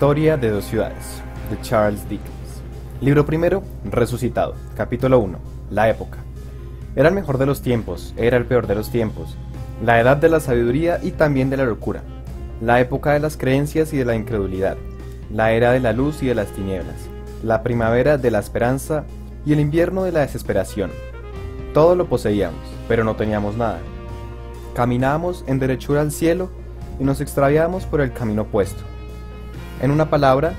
Historia de dos ciudades, de Charles Dickens. Libro primero, Resucitado. Capítulo 1. La época. Era el mejor de los tiempos, era el peor de los tiempos, la edad de la sabiduría y también de la locura, la época de las creencias y de la incredulidad, la era de la luz y de las tinieblas, la primavera de la esperanza y el invierno de la desesperación. Todo lo poseíamos, pero no teníamos nada. Caminábamos en derechura al cielo y nos extraviábamos por el camino opuesto. En una palabra,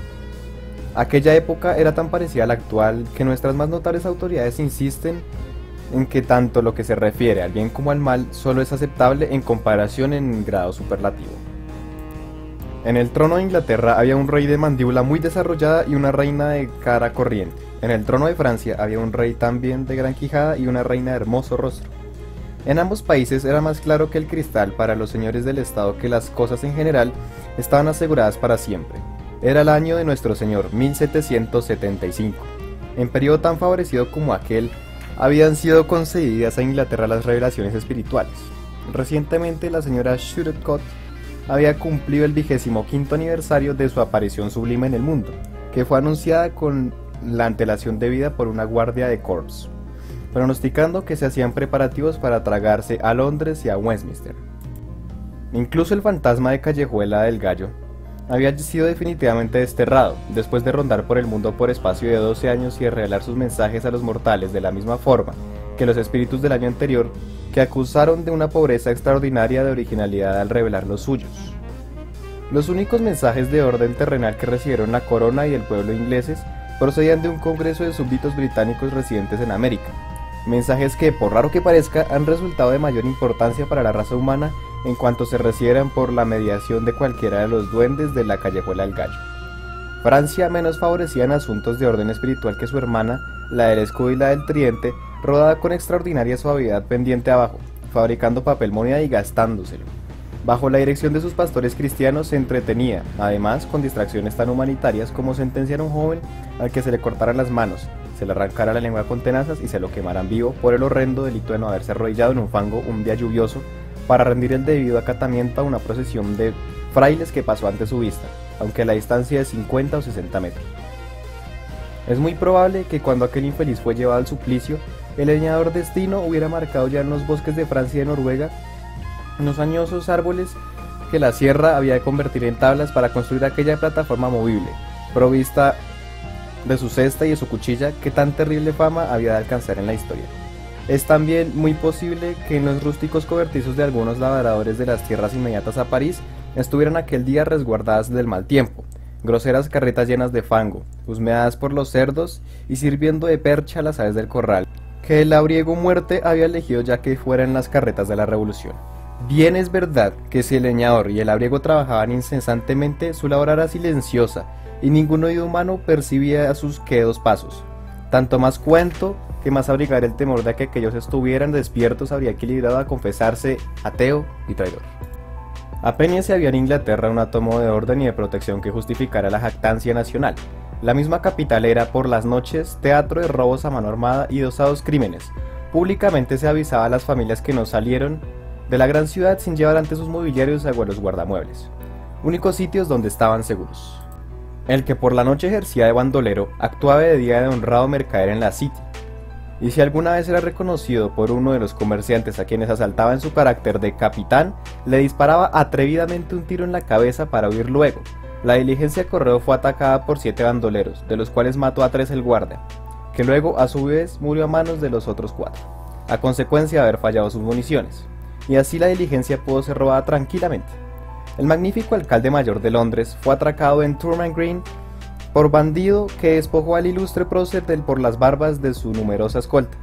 aquella época era tan parecida a la actual que nuestras más notables autoridades insisten en que tanto lo que se refiere al bien como al mal solo es aceptable en comparación en grado superlativo. En el trono de Inglaterra había un rey de mandíbula muy desarrollada y una reina de cara corriente. En el trono de Francia había un rey también de gran quijada y una reina de hermoso rostro. En ambos países era más claro que el cristal para los señores del estado que las cosas en general estaban aseguradas para siempre. Era el año de nuestro señor 1775. En periodo tan favorecido como aquel, habían sido concedidas a Inglaterra las revelaciones espirituales. Recientemente la señora Shudcott había cumplido el 25º aniversario de su aparición sublime en el mundo, que fue anunciada con la antelación debida por una guardia de corps, pronosticando que se hacían preparativos para tragarse a Londres y a Westminster. Incluso el fantasma de Callejuela del Gallo había sido definitivamente desterrado, después de rondar por el mundo por espacio de 12 años y de revelar sus mensajes a los mortales de la misma forma que los espíritus del año anterior, que acusaron de una pobreza extraordinaria de originalidad al revelar los suyos. Los únicos mensajes de orden terrenal que recibieron la corona y el pueblo ingleses procedían de un congreso de súbditos británicos residentes en América, mensajes que, por raro que parezca, han resultado de mayor importancia para la raza humana en cuanto se recibieran por la mediación de cualquiera de los duendes de la Callejuela del Gallo. Francia, menos favorecida en asuntos de orden espiritual que su hermana, la del escudo y la del tridente, rodaba con extraordinaria suavidad pendiente abajo, fabricando papel moneda y gastándoselo. Bajo la dirección de sus pastores cristianos se entretenía, además, con distracciones tan humanitarias como sentenciar a un joven al que se le cortaran las manos, se le arrancara la lengua con tenazas y se lo quemaran vivo por el horrendo delito de no haberse arrodillado en un fango un día lluvioso para rendir el debido acatamiento a una procesión de frailes que pasó ante su vista, aunque a la distancia de 50 o 60 metros. Es muy probable que cuando aquel infeliz fue llevado al suplicio, el leñador destino hubiera marcado ya en los bosques de Francia y de Noruega unos añosos árboles que la sierra había de convertir en tablas para construir aquella plataforma movible, provista de su cesta y de su cuchilla que tan terrible fama había de alcanzar en la historia. Es también muy posible que en los rústicos cobertizos de algunos labradores de las tierras inmediatas a París estuvieran aquel día resguardadas del mal tiempo, groseras carretas llenas de fango, husmeadas por los cerdos y sirviendo de percha a las aves del corral, que el labriego muerte había elegido ya que fueran las carretas de la revolución. Bien es verdad que si el leñador y el labriego trabajaban incesantemente, su labor era silenciosa y ningún oído humano percibía sus quedos pasos. Tanto más cuento que más abrigar el temor de que aquellos estuvieran despiertos habría equilibrado a confesarse ateo y traidor. Apenas se había en Inglaterra un átomo de orden y de protección que justificara la jactancia nacional. La misma capital era por las noches teatro de robos a mano armada y de osados crímenes. Públicamente se avisaba a las familias que no salieron de la gran ciudad sin llevar ante sus mobiliarios a los guardamuebles, únicos sitios donde estaban seguros. El que por la noche ejercía de bandolero actuaba de día de honrado mercader en la City, y si alguna vez era reconocido por uno de los comerciantes a quienes asaltaba en su carácter de capitán, le disparaba atrevidamente un tiro en la cabeza para huir luego. La diligencia de correo fue atacada por 7 bandoleros, de los cuales mató a 3 el guardia, que luego a su vez murió a manos de los otros 4, a consecuencia de haber fallado sus municiones, y así la diligencia pudo ser robada tranquilamente. El magnífico alcalde mayor de Londres fue atracado en Turman Green por bandido que despojó al ilustre prócer por las barbas de su numerosa escolta.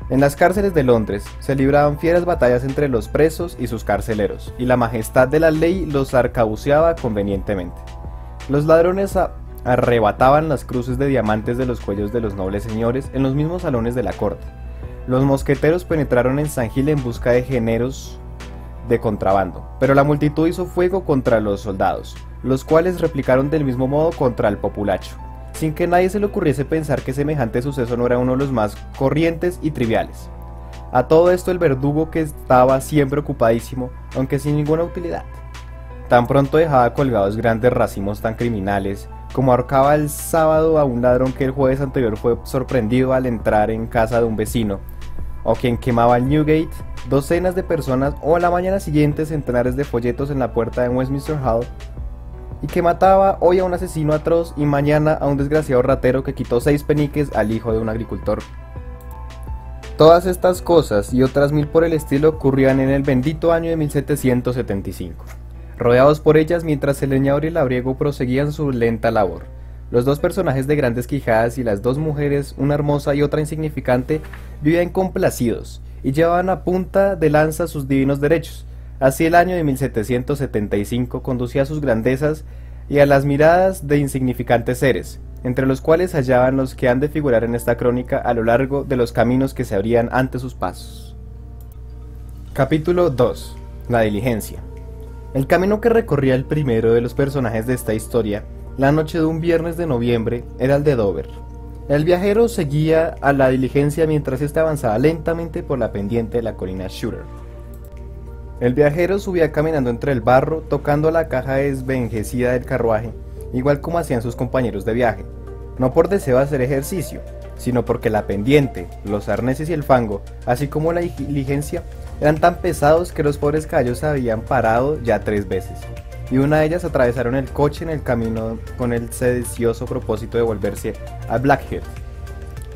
En las cárceles de Londres se libraban fieras batallas entre los presos y sus carceleros, y la majestad de la ley los arcabuceaba convenientemente. Los ladrones arrebataban las cruces de diamantes de los cuellos de los nobles señores en los mismos salones de la corte. Los mosqueteros penetraron en San Gil en busca de géneros de contrabando, pero la multitud hizo fuego contra los soldados, los cuales replicaron del mismo modo contra el populacho, sin que nadie se le ocurriese pensar que semejante suceso no era uno de los más corrientes y triviales. A todo esto el verdugo, que estaba siempre ocupadísimo, aunque sin ninguna utilidad, Tan pronto dejaba colgados grandes racimos tan criminales, como ahorcaba el sábado a un ladrón que el jueves anterior fue sorprendido al entrar en casa de un vecino, o quien quemaba en Newgate docenas de personas, o a la mañana siguiente centenares de folletos en la puerta de Westminster Hall, y que mataba hoy a un asesino atroz y mañana a un desgraciado ratero que quitó 6 peniques al hijo de un agricultor. Todas estas cosas y otras 1000 por el estilo ocurrían en el bendito año de 1775. Rodeados por ellas mientras el leñador y el labriego proseguían su lenta labor. Los dos personajes de grandes quijadas y las dos mujeres, una hermosa y otra insignificante, vivían complacidos y llevaban a punta de lanza sus divinos derechos. Así el año de 1775 conducía a sus grandezas y a las miradas de insignificantes seres, entre los cuales hallaban los que han de figurar en esta crónica a lo largo de los caminos que se abrían ante sus pasos. Capítulo 2. La diligencia. El camino que recorría el primero de los personajes de esta historia, la noche de un viernes de noviembre, era el de Dover. El viajero seguía a la diligencia mientras ésta avanzaba lentamente por la pendiente de la colina Shooter. El viajero subía caminando entre el barro, tocando la caja desvenjecida del carruaje, igual como hacían sus compañeros de viaje, no por deseo de hacer ejercicio, sino porque la pendiente, los arneses y el fango, así como la diligencia, eran tan pesados que los pobres caballos habían parado ya 3 veces, y una de ellas atravesaron el coche en el camino con el sedicioso propósito de volverse a Blackheath.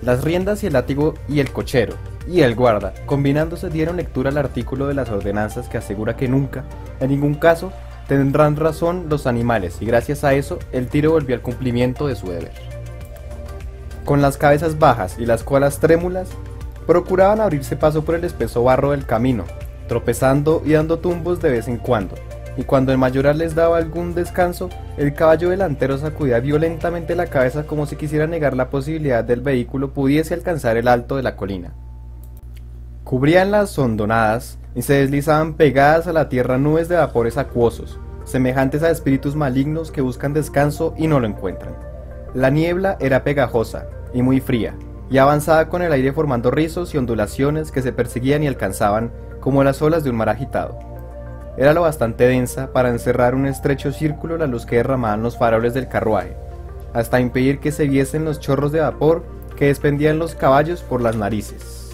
Las riendas y el látigo y el cochero, y el guarda, combinándose dieron lectura al artículo de las ordenanzas que asegura que nunca, en ningún caso, tendrán razón los animales, y gracias a eso, el tiro volvió al cumplimiento de su deber. Con las cabezas bajas y las colas trémulas, procuraban abrirse paso por el espeso barro del camino, tropezando y dando tumbos de vez en cuando, y cuando el mayoral les daba algún descanso, el caballo delantero sacudía violentamente la cabeza como si quisiera negar la posibilidad del vehículo pudiese alcanzar el alto de la colina. Cubrían las hondonadas y se deslizaban pegadas a la tierra nubes de vapores acuosos, semejantes a espíritus malignos que buscan descanso y no lo encuentran. La niebla era pegajosa y muy fría, y avanzaba con el aire formando rizos y ondulaciones que se perseguían y alcanzaban como las olas de un mar agitado. Era lo bastante densa para encerrar un estrecho círculo la luz que derramaban los faroles del carruaje, hasta impedir que se viesen los chorros de vapor que desprendían los caballos por las narices.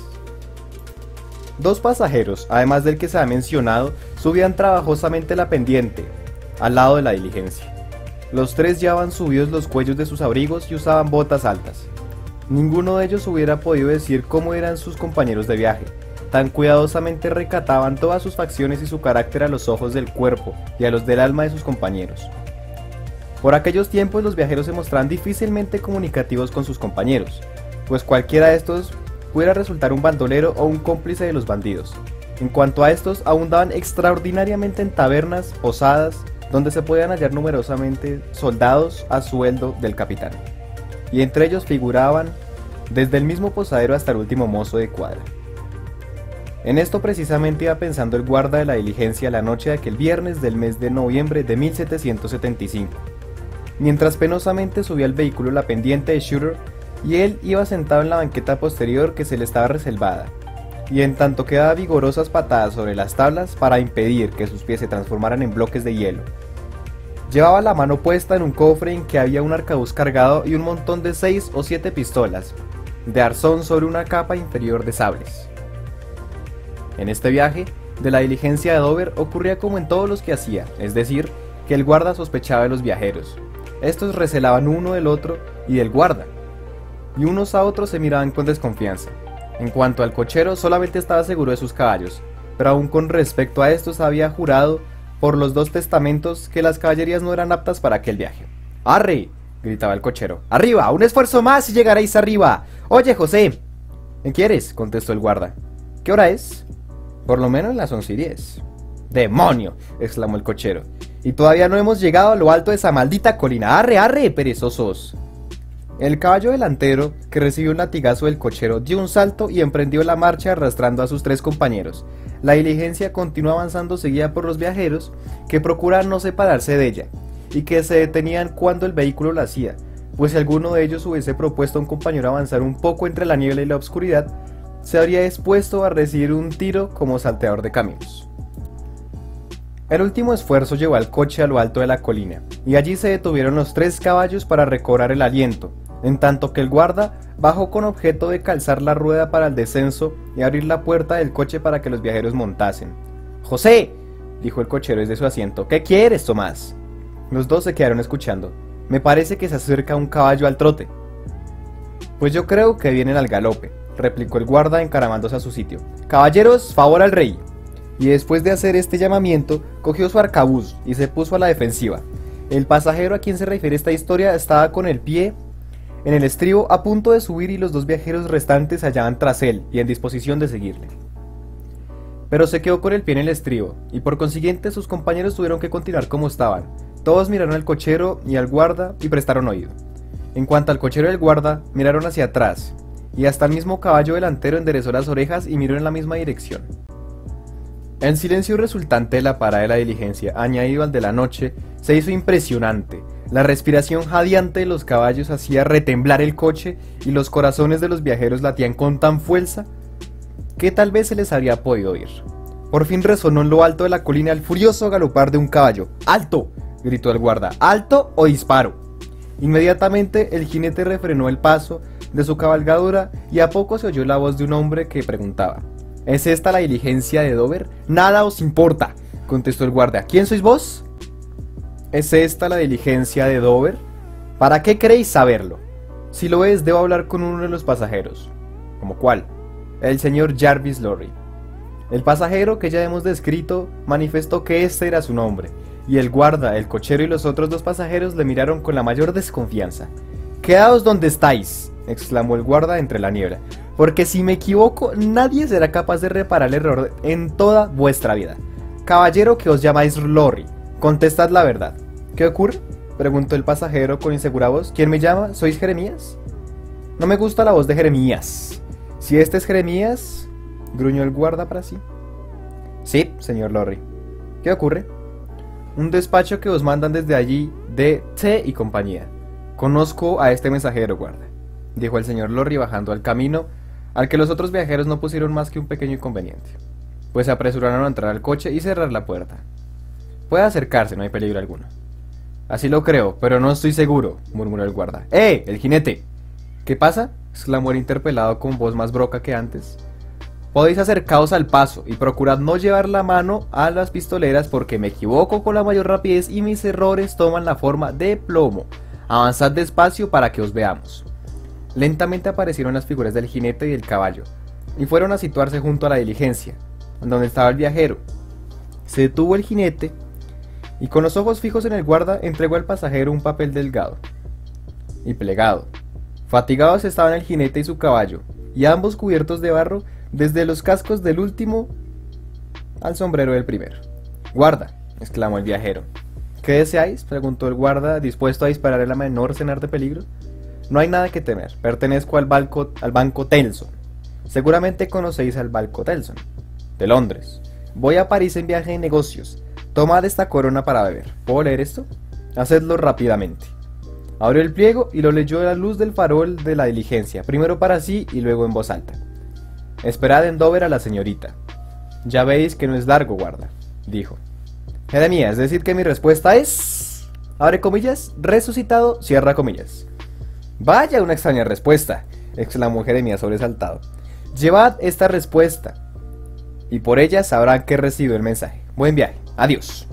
2 pasajeros, además del que se ha mencionado, subían trabajosamente la pendiente, al lado de la diligencia. Los 3 llevaban subidos los cuellos de sus abrigos y usaban botas altas. Ninguno de ellos hubiera podido decir cómo eran sus compañeros de viaje. Tan cuidadosamente recataban todas sus facciones y su carácter a los ojos del cuerpo y a los del alma de sus compañeros. Por aquellos tiempos los viajeros se mostraban difícilmente comunicativos con sus compañeros, pues cualquiera de estos pudiera resultar un bandolero o un cómplice de los bandidos. En cuanto a estos, abundaban extraordinariamente en tabernas, posadas, donde se podían hallar numerosamente soldados a sueldo del capitán, y entre ellos figuraban desde el mismo posadero hasta el último mozo de cuadra. En esto precisamente iba pensando el guarda de la diligencia la noche de aquel viernes del mes de noviembre de 1775, mientras penosamente subía el vehículo la pendiente de Shooter, y él iba sentado en la banqueta posterior que se le estaba reservada, y en tanto que daba vigorosas patadas sobre las tablas para impedir que sus pies se transformaran en bloques de hielo. Llevaba la mano puesta en un cofre en que había un arcabuz cargado y un montón de 6 o 7 pistolas de arzón sobre una capa inferior de sables. En este viaje de la diligencia de Dover ocurría como en todos los que hacía, es decir, que el guarda sospechaba de los viajeros. Estos recelaban uno del otro y del guarda, y unos a otros se miraban con desconfianza. En cuanto al cochero, solamente estaba seguro de sus caballos, pero aún con respecto a estos había jurado por los 2 testamentos que las caballerías no eran aptas para aquel viaje. ¡Arre!, gritaba el cochero. ¡Arriba! ¡Un esfuerzo más y llegaréis arriba! ¡Oye, José! ¿Qué quieres?, contestó el guarda. ¿Qué hora es? Por lo menos las 11:10. ¡Demonio!, exclamó el cochero. Y todavía no hemos llegado a lo alto de esa maldita colina. ¡Arre, arre, perezosos! El caballo delantero, que recibió un latigazo del cochero, dio un salto y emprendió la marcha arrastrando a sus 3 compañeros. La diligencia continuó avanzando seguida por los viajeros, que procuraban no separarse de ella, y que se detenían cuando el vehículo lo hacía, pues si alguno de ellos hubiese propuesto a un compañero avanzar un poco entre la niebla y la oscuridad, se habría expuesto a recibir un tiro como salteador de caminos. El último esfuerzo llevó al coche a lo alto de la colina, y allí se detuvieron los 3 caballos para recobrar el aliento, en tanto que el guarda bajó con objeto de calzar la rueda para el descenso y abrir la puerta del coche para que los viajeros montasen. «José», dijo el cochero desde su asiento, «¿qué quieres, Tomás?». Los dos se quedaron escuchando. «Me parece que se acerca un caballo al trote». «Pues yo creo que vienen al galope», replicó el guarda encaramándose a su sitio. «Caballeros, favor al rey». Y después de hacer este llamamiento, cogió su arcabuz y se puso a la defensiva. El pasajero a quien se refiere esta historia estaba con el pie en el estribo a punto de subir y los 2 viajeros restantes se hallaban tras él y en disposición de seguirle. Pero se quedó con el pie en el estribo, y por consiguiente sus compañeros tuvieron que continuar como estaban. Todos miraron al cochero y al guarda y prestaron oído. En cuanto al cochero y el guarda, miraron hacia atrás, y hasta el mismo caballo delantero enderezó las orejas y miró en la misma dirección. El silencio resultante de la parada de la diligencia, añadido al de la noche, se hizo impresionante. La respiración jadeante de los caballos hacía retemblar el coche y los corazones de los viajeros latían con tan fuerza que tal vez se les habría podido oír. Por fin resonó en lo alto de la colina el furioso galopar de un caballo. ¡Alto!, gritó el guarda. ¡Alto o disparo! Inmediatamente el jinete refrenó el paso de su cabalgadura y a poco se oyó la voz de un hombre que preguntaba: ¿Es esta la diligencia de Dover? Nada os importa, contestó el guardia. ¿Quién sois vos? ¿Es esta la diligencia de Dover? ¿Para qué queréis saberlo? Si lo es, debo hablar con uno de los pasajeros. ¿Cómo cuál? El señor Jarvis Lorry. El pasajero que ya hemos descrito manifestó que este era su nombre, y el guarda, el cochero y los otros 2 pasajeros le miraron con la mayor desconfianza. «Quedaos donde estáis», exclamó el guarda entre la niebla, «porque si me equivoco, nadie será capaz de reparar el error en toda vuestra vida. Caballero que os llamáis Lorry, contestad la verdad». «¿Qué ocurre?», preguntó el pasajero con insegura voz. «¿Quién me llama? ¿Sois Jeremías?». «No me gusta la voz de Jeremías». «Si este es Jeremías», gruñó el guarda para sí. «Sí, señor Lorry». «¿Qué ocurre?». «Un despacho que os mandan desde allí de T y compañía». «Conozco a este mensajero, guarda», dijo el señor Lorry bajando al camino, al que los otros viajeros no pusieron más que un pequeño inconveniente, pues se apresuraron a entrar al coche y cerrar la puerta. «Puede acercarse, no hay peligro alguno». «Así lo creo, pero no estoy seguro», murmuró el guarda. «¡Eh, el jinete!». «¿Qué pasa?», exclamó el interpelado con voz más broca que antes. «Podéis acercaros al paso y procurad no llevar la mano a las pistoleras porque me equivoco con la mayor rapidez y mis errores toman la forma de plomo. Avanzad despacio para que os veamos». Lentamente aparecieron las figuras del jinete y del caballo, y fueron a situarse junto a la diligencia, donde estaba el viajero. Se detuvo el jinete, y con los ojos fijos en el guarda, entregó al pasajero un papel delgado y plegado. Fatigados estaban el jinete y su caballo, y ambos cubiertos de barro, desde los cascos del último al sombrero del primero. «Guarda», exclamó el viajero. «¿Qué deseáis?», preguntó el guarda, dispuesto a disparar en la menor señal de peligro. «No hay nada que temer, pertenezco al Banco Telson. Seguramente conocéis al Banco Telson, de Londres. Voy a París en viaje de negocios. Tomad esta corona para beber. ¿Puedo leer esto?». «Hacedlo rápidamente». Abrió el pliego y lo leyó a la luz del farol de la diligencia, primero para sí y luego en voz alta. «Esperad en Dover a la señorita». «Ya veis que no es largo, guarda», dijo. «Jeremías, decid que mi respuesta es...», abre comillas, «resucitado», cierra comillas». «Vaya, una extraña respuesta», exclamó Jeremías sobresaltado. «Llevad esta respuesta, y por ella sabrán que recibo el mensaje. Buen viaje, adiós».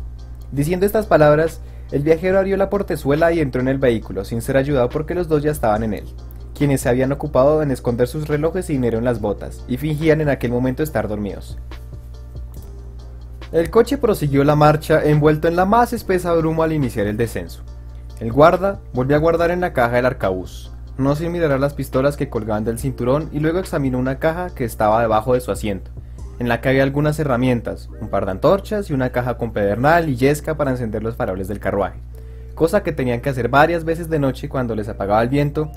Diciendo estas palabras, el viajero abrió la portezuela y entró en el vehículo, sin ser ayudado porque los 2 ya estaban en él, quienes se habían ocupado en esconder sus relojes y dinero en las botas, y fingían en aquel momento estar dormidos. El coche prosiguió la marcha envuelto en la más espesa bruma al iniciar el descenso. El guarda volvió a guardar en la caja el arcabuz, no sin mirar a las pistolas que colgaban del cinturón, y luego examinó una caja que estaba debajo de su asiento, en la que había algunas herramientas, un par de antorchas y una caja con pedernal y yesca para encender los faroles del carruaje, cosa que tenían que hacer varias veces de noche cuando les apagaba el viento,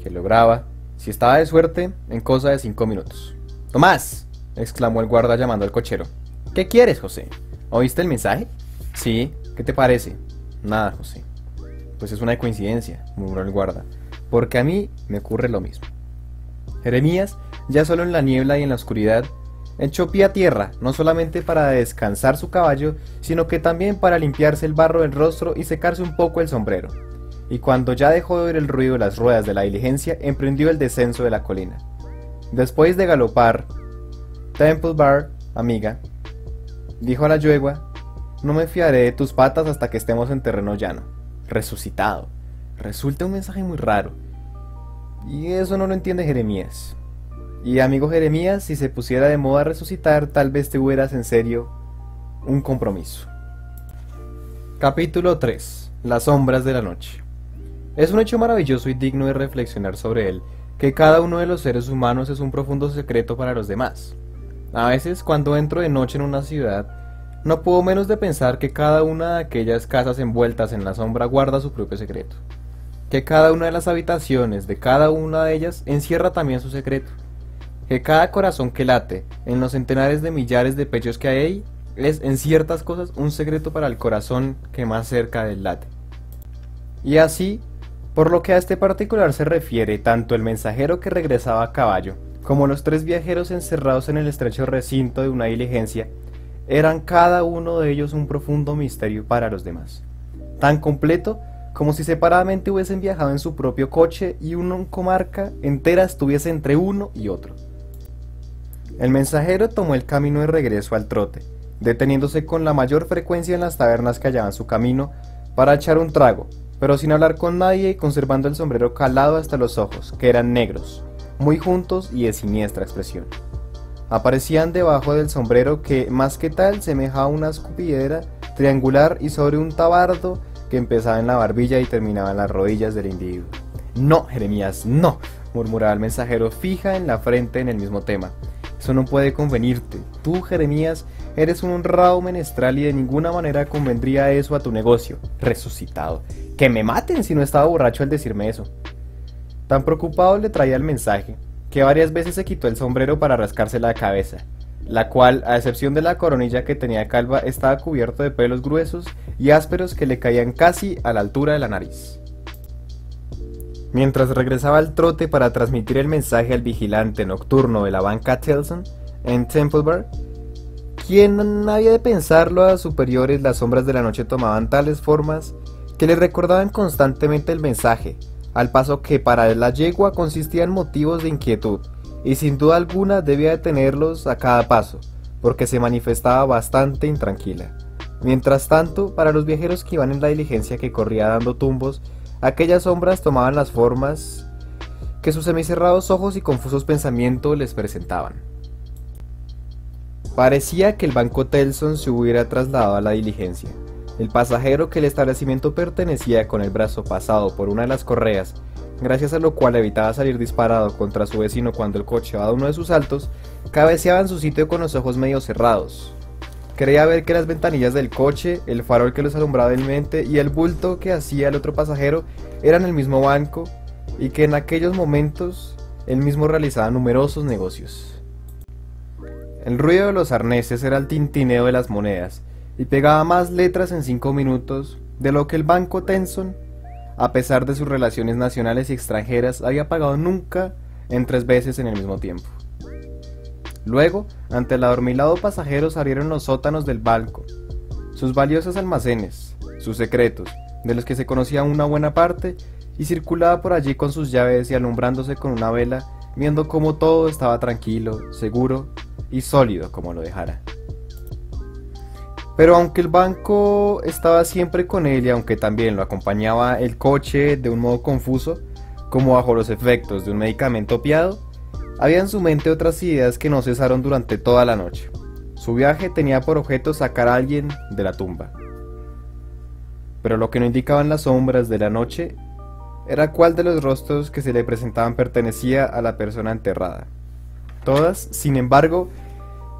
que lograba, si estaba de suerte, en cosa de 5 minutos. «Tomás», exclamó el guarda llamando al cochero. «¿Qué quieres, José? ¿Oíste el mensaje?». «Sí, ¿qué te parece?». «Nada, José». «Pues es una coincidencia», murmuró el guarda, «porque a mí me ocurre lo mismo». Jeremías, ya solo en la niebla y en la oscuridad, Echó pie a tierra, no solamente para descansar su caballo, sino que también para limpiarse el barro del rostro y secarse un poco el sombrero. Y cuando ya dejó de oír el ruido de las ruedas de la diligencia, emprendió el descenso de la colina. Después de galopar, Temple Bar, amiga, dijo a la yegua, no me fiaré de tus patas hasta que estemos en terreno llano. Resucitado. Resulta un mensaje muy raro. Y eso no lo entiende Jeremías. Y amigo Jeremías, si se pusiera de moda resucitar, tal vez te hubieras en serio un compromiso. Capítulo 3. Las sombras de la noche. Es un hecho maravilloso y digno de reflexionar sobre él, que cada uno de los seres humanos es un profundo secreto para los demás. A veces, cuando entro de noche en una ciudad, no puedo menos de pensar que cada una de aquellas casas envueltas en la sombra guarda su propio secreto. Que cada una de las habitaciones de cada una de ellas encierra también su secreto. Que cada corazón que late en los centenares de millares de pechos que hay ahí es en ciertas cosas un secreto para el corazón que más cerca del late. Y así, por lo que a este particular se refiere, tanto el mensajero que regresaba a caballo como los 3 viajeros encerrados en el estrecho recinto de una diligencia eran cada uno de ellos un profundo misterio para los demás, tan completo como si separadamente hubiesen viajado en su propio coche y una comarca entera estuviese entre uno y otro. El mensajero tomó el camino de regreso al trote, deteniéndose con la mayor frecuencia en las tabernas que hallaban su camino para echar un trago, pero sin hablar con nadie y conservando el sombrero calado hasta los ojos, que eran negros, muy juntos y de siniestra expresión. Aparecían debajo del sombrero que, más que tal, semejaba una escupidera triangular y sobre un tabardo que empezaba en la barbilla y terminaba en las rodillas del individuo. «No, Jeremías, no», murmuraba el mensajero fija en la frente en el mismo tema. «Eso no puede convenirte. Tú, Jeremías, eres un honrado menestral y de ninguna manera convendría eso a tu negocio. Resucitado. Que me maten si no estaba borracho al decirme eso». Tan preocupado le traía el mensaje, que varias veces se quitó el sombrero para rascarse la cabeza, la cual, a excepción de la coronilla que tenía calva, estaba cubierto de pelos gruesos y ásperos que le caían casi a la altura de la nariz. Mientras regresaba al trote para transmitir el mensaje al vigilante nocturno de la banca Telson, en Temple Bar, ¿quién había de pensarlo? A superiores las sombras de la noche tomaban tales formas que le recordaban constantemente el mensaje, al paso que para la yegua consistían motivos de inquietud, y sin duda alguna debía de tenerlos a cada paso, porque se manifestaba bastante intranquila. Mientras tanto, para los viajeros que iban en la diligencia que corría dando tumbos, aquellas sombras tomaban las formas que sus semicerrados ojos y confusos pensamientos les presentaban. Parecía que el banco Telson se hubiera trasladado a la diligencia. El pasajero que el establecimiento pertenecía con el brazo pasado por una de las correas, gracias a lo cual evitaba salir disparado contra su vecino cuando el coche daba uno de sus saltos, cabeceaba en su sitio con los ojos medio cerrados. Creía ver que las ventanillas del coche, el farol que los alumbraba débilmente y el bulto que hacía el otro pasajero eran el mismo banco y que en aquellos momentos él mismo realizaba numerosos negocios. El ruido de los arneses era el tintineo de las monedas y pegaba más letras en 5 minutos de lo que el banco Telson, a pesar de sus relaciones nacionales y extranjeras, había pagado nunca en 3 veces en el mismo tiempo. Luego, ante el adormilado pasajeros abrieron los sótanos del banco, sus valiosos almacenes, sus secretos, de los que se conocía una buena parte, y circulaba por allí con sus llaves y alumbrándose con una vela, viendo cómo todo estaba tranquilo, seguro y sólido como lo dejara. Pero aunque el banco estaba siempre con él y aunque también lo acompañaba el coche de un modo confuso, como bajo los efectos de un medicamento opiado, había en su mente otras ideas que no cesaron durante toda la noche. Su viaje tenía por objeto sacar a alguien de la tumba. Pero lo que no indicaban las sombras de la noche era cuál de los rostros que se le presentaban pertenecía a la persona enterrada. Todas, sin embargo,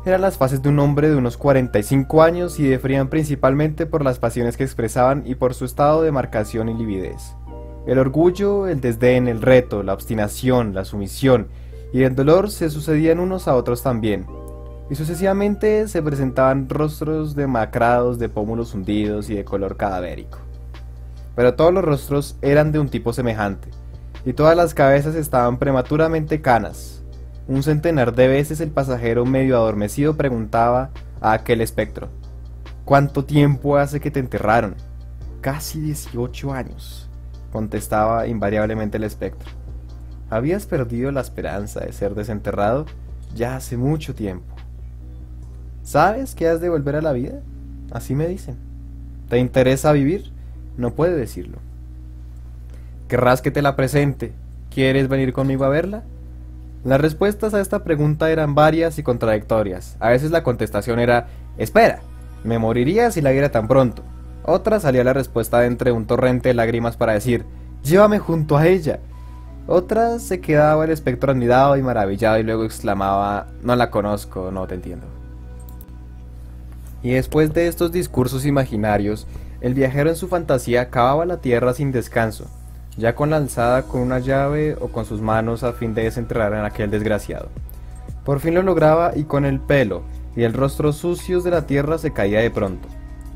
eran las faces de un hombre de unos 45 años y diferían principalmente por las pasiones que expresaban y por su estado de marcación y lividez. El orgullo, el desdén, el reto, la obstinación, la sumisión y el dolor se sucedían unos a otros también, y sucesivamente se presentaban rostros demacrados, de pómulos hundidos y de color cadavérico. Pero todos los rostros eran de un tipo semejante, y todas las cabezas estaban prematuramente canas, Un centenar de veces el pasajero medio adormecido preguntaba a aquel espectro: ¿cuánto tiempo hace que te enterraron? Casi 18 años, contestaba invariablemente el espectro. ¿Habías perdido la esperanza de ser desenterrado? Ya hace mucho tiempo. ¿Sabes que has de volver a la vida? Así me dicen. ¿Te interesa vivir? No puede decirlo. ¿Querrás que te la presente? ¿Quieres venir conmigo a verla? Las respuestas a esta pregunta eran varias y contradictorias. A veces la contestación era: espera, me moriría si la viera tan pronto. Otra salía la respuesta de entre un torrente de lágrimas para decir: llévame junto a ella. Otra se quedaba el espectro admirado y maravillado y luego exclamaba: no la conozco, no te entiendo. Y después de estos discursos imaginarios, el viajero en su fantasía cavaba la tierra sin descanso, ya con la alzada con una llave o con sus manos a fin de desenterrar a aquel desgraciado. Por fin lo lograba y con el pelo y el rostro sucios de la tierra se caía de pronto.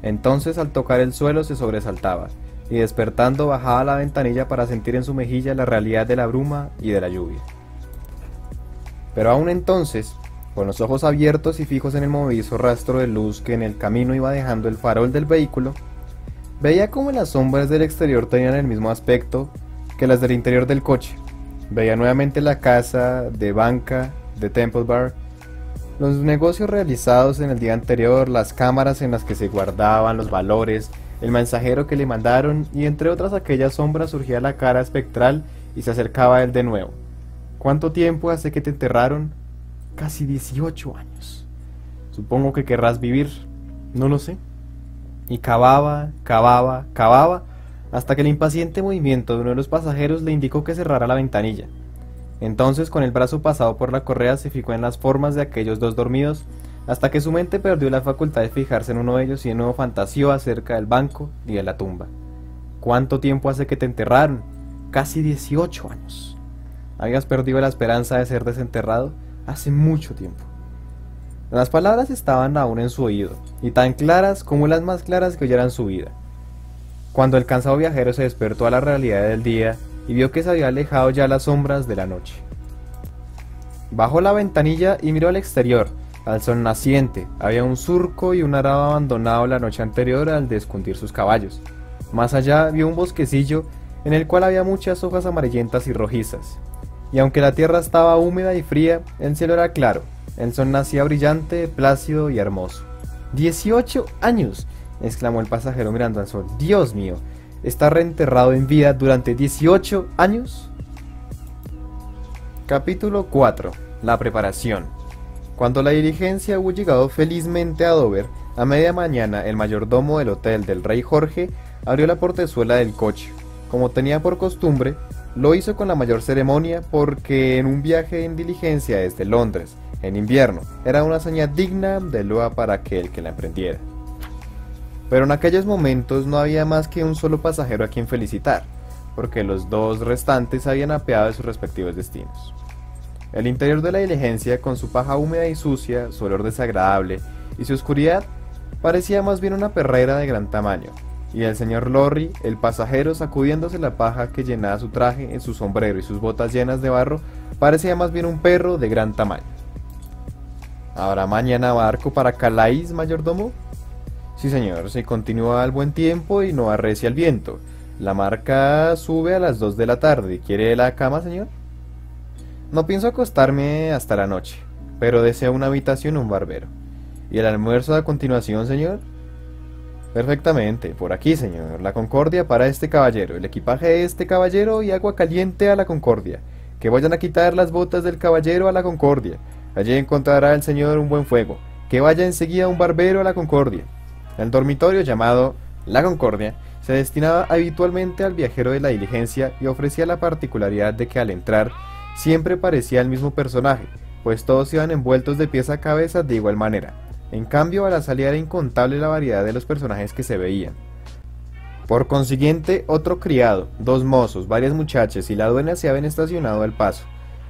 Entonces al tocar el suelo se sobresaltaba y despertando bajaba la ventanilla para sentir en su mejilla la realidad de la bruma y de la lluvia. Pero aún entonces, con los ojos abiertos y fijos en el movedizo rastro de luz que en el camino iba dejando el farol del vehículo, veía como las sombras del exterior tenían el mismo aspecto que las del interior del coche. Veía nuevamente la casa de banca de Temple Bar, los negocios realizados en el día anterior, las cámaras en las que se guardaban los valores, el mensajero que le mandaron, y entre otras aquellas sombras surgía la cara espectral y se acercaba a él de nuevo. ¿Cuánto tiempo hace que te enterraron? Casi 18 años. Supongo que querrás vivir. No lo sé. Y cavaba, hasta que el impaciente movimiento de uno de los pasajeros le indicó que cerrara la ventanilla. Entonces, con el brazo pasado por la correa, se fijó en las formas de aquellos dos dormidos, hasta que su mente perdió la facultad de fijarse en uno de ellos y de nuevo fantaseó acerca del banco y de la tumba. ¿Cuánto tiempo hace que te enterraron? Casi 18 años. ¿Habías perdido la esperanza de ser desenterrado? Hace mucho tiempo. Las palabras estaban aún en su oído, y tan claras como las más claras que oyera en su vida. Cuando el cansado viajero se despertó a la realidad del día y vio que se había alejado ya las sombras de la noche. Bajó la ventanilla y miró al exterior, al sol naciente. Había un surco y un arado abandonado la noche anterior al descundir sus caballos. Más allá vio un bosquecillo en el cual había muchas hojas amarillentas y rojizas. Y aunque la tierra estaba húmeda y fría, el cielo era claro, el sol nacía brillante, plácido y hermoso. ¡18 años! Exclamó el pasajero mirando al sol. ¡Dios mío! ¿Está reenterrado en vida durante 18 años? Capítulo 4. La preparación. Cuando la diligencia hubo llegado felizmente a Dover, a media mañana el mayordomo del hotel del Rey Jorge abrió la portezuela del coche. Como tenía por costumbre, lo hizo con la mayor ceremonia porque en un viaje en diligencia desde Londres, en invierno, era una hazaña digna de loa para aquel que la emprendiera. Pero en aquellos momentos no había más que un solo pasajero a quien felicitar, porque los dos restantes habían apeado de sus respectivos destinos. El interior de la diligencia, con su paja húmeda y sucia, su olor desagradable y su oscuridad, parecía más bien una perrera de gran tamaño, y el señor Lorry, el pasajero, sacudiéndose la paja que llenaba su traje en su sombrero y sus botas llenas de barro, parecía más bien un perro de gran tamaño. ¿Habrá mañana barco para Calais, mayordomo? Sí, señor, si continúa al buen tiempo y no arrecia el viento. La marca sube a las 2 de la tarde. ¿Quiere la cama, señor? No pienso acostarme hasta la noche, pero deseo una habitación y un barbero. ¿Y el almuerzo a continuación, señor? Perfectamente, por aquí, señor. La Concordia para este caballero, el equipaje de este caballero y agua caliente a la Concordia. Que vayan a quitar las botas del caballero a la Concordia. Allí encontrará el señor un buen fuego. Que vaya enseguida un barbero a la Concordia. El dormitorio llamado La Concordia se destinaba habitualmente al viajero de la diligencia y ofrecía la particularidad de que al entrar siempre parecía el mismo personaje, pues todos iban envueltos de pies a cabeza de igual manera. En cambio, a la salida era incontable la variedad de los personajes que se veían. Por consiguiente, otro criado, dos mozos, varias muchachas y la dueña se habían estacionado al paso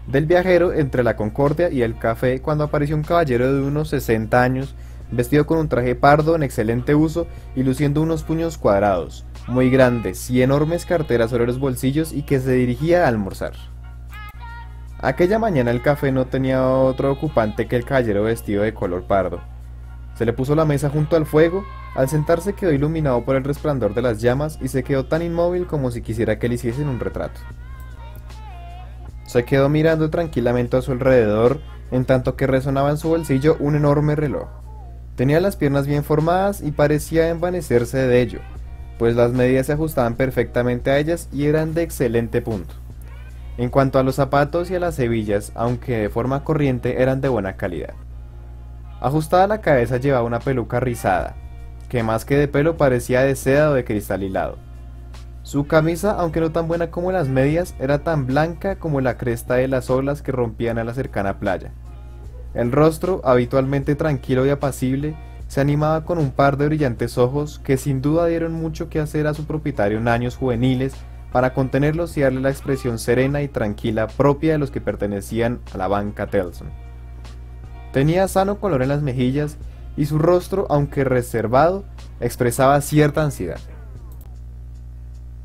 del viajero entre la Concordia y el café cuando apareció un caballero de unos 60 años, vestido con un traje pardo en excelente uso y luciendo unos puños cuadrados, muy grandes y enormes carteras sobre los bolsillos y que se dirigía a almorzar. Aquella mañana el café no tenía otro ocupante que el caballero vestido de color pardo. Se le puso la mesa junto al fuego. Al sentarse quedó iluminado por el resplandor de las llamas y se quedó tan inmóvil como si quisiera que le hiciesen un retrato. Se quedó mirando tranquilamente a su alrededor, en tanto que resonaba en su bolsillo un enorme reloj. Tenía las piernas bien formadas y parecía envanecerse de ello, pues las medidas se ajustaban perfectamente a ellas y eran de excelente punto. En cuanto a los zapatos y a las hebillas, aunque de forma corriente, eran de buena calidad. Ajustada a la cabeza llevaba una peluca rizada, que más que de pelo parecía de seda o de cristal hilado. Su camisa, aunque no tan buena como las medias, era tan blanca como la cresta de las olas que rompían a la cercana playa. El rostro, habitualmente tranquilo y apacible, se animaba con un par de brillantes ojos que sin duda dieron mucho que hacer a su propietario en años juveniles para contenerlos y darle la expresión serena y tranquila propia de los que pertenecían a la banca Tellson. Tenía sano color en las mejillas y su rostro, aunque reservado, expresaba cierta ansiedad.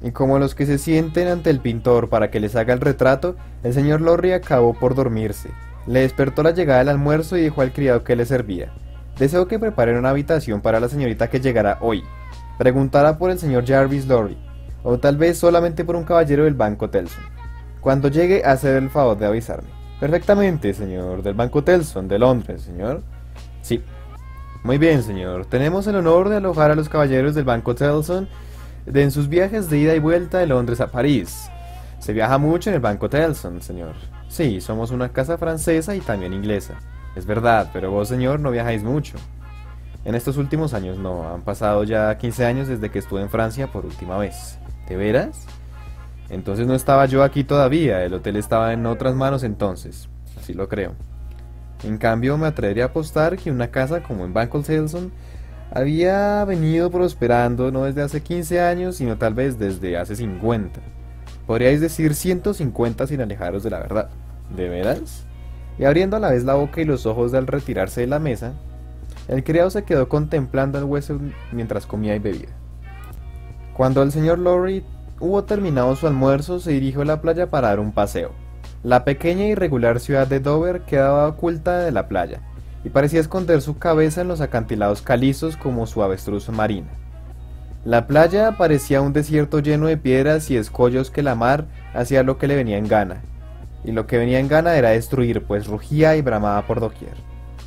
Y como los que se sienten ante el pintor para que les haga el retrato, el señor Lorry acabó por dormirse. Le despertó la llegada del almuerzo y dijo al criado que le servía: «Deseo que preparen una habitación para la señorita que llegará hoy. Preguntará por el señor Jarvis Lorry, o tal vez solamente por un caballero del Banco Tellson. Cuando llegue, hacer el favor de avisarme». «Perfectamente, señor. Del Banco Tellson, de Londres, señor». «Sí». «Muy bien, señor. Tenemos el honor de alojar a los caballeros del Banco Tellson en sus viajes de ida y vuelta de Londres a París. Se viaja mucho en el Banco Tellson, señor». «Sí, somos una casa francesa y también inglesa». «Es verdad, pero vos, señor, no viajáis mucho». «En estos últimos años no. Han pasado ya 15 años desde que estuve en Francia por última vez». «¿De veras? Entonces no estaba yo aquí todavía. El hotel estaba en otras manos entonces». «Así lo creo». «En cambio, me atrevería a apostar que una casa como en Banco Tellson había venido prosperando no desde hace 15 años, sino tal vez desde hace 50. Podríais decir 150 sin alejaros de la verdad». «¿De veras?». Y abriendo a la vez la boca y los ojos al retirarse de la mesa, el criado se quedó contemplando al huésped mientras comía y bebía. Cuando el señor Lorry hubo terminado su almuerzo, se dirigió a la playa para dar un paseo. La pequeña e irregular ciudad de Dover quedaba oculta de la playa, y parecía esconder su cabeza en los acantilados calizos como su avestruz marina. La playa parecía un desierto lleno de piedras y escollos que la mar hacía lo que le venía en gana. Y lo que venía en gana era destruir, pues rugía y bramaba por doquier.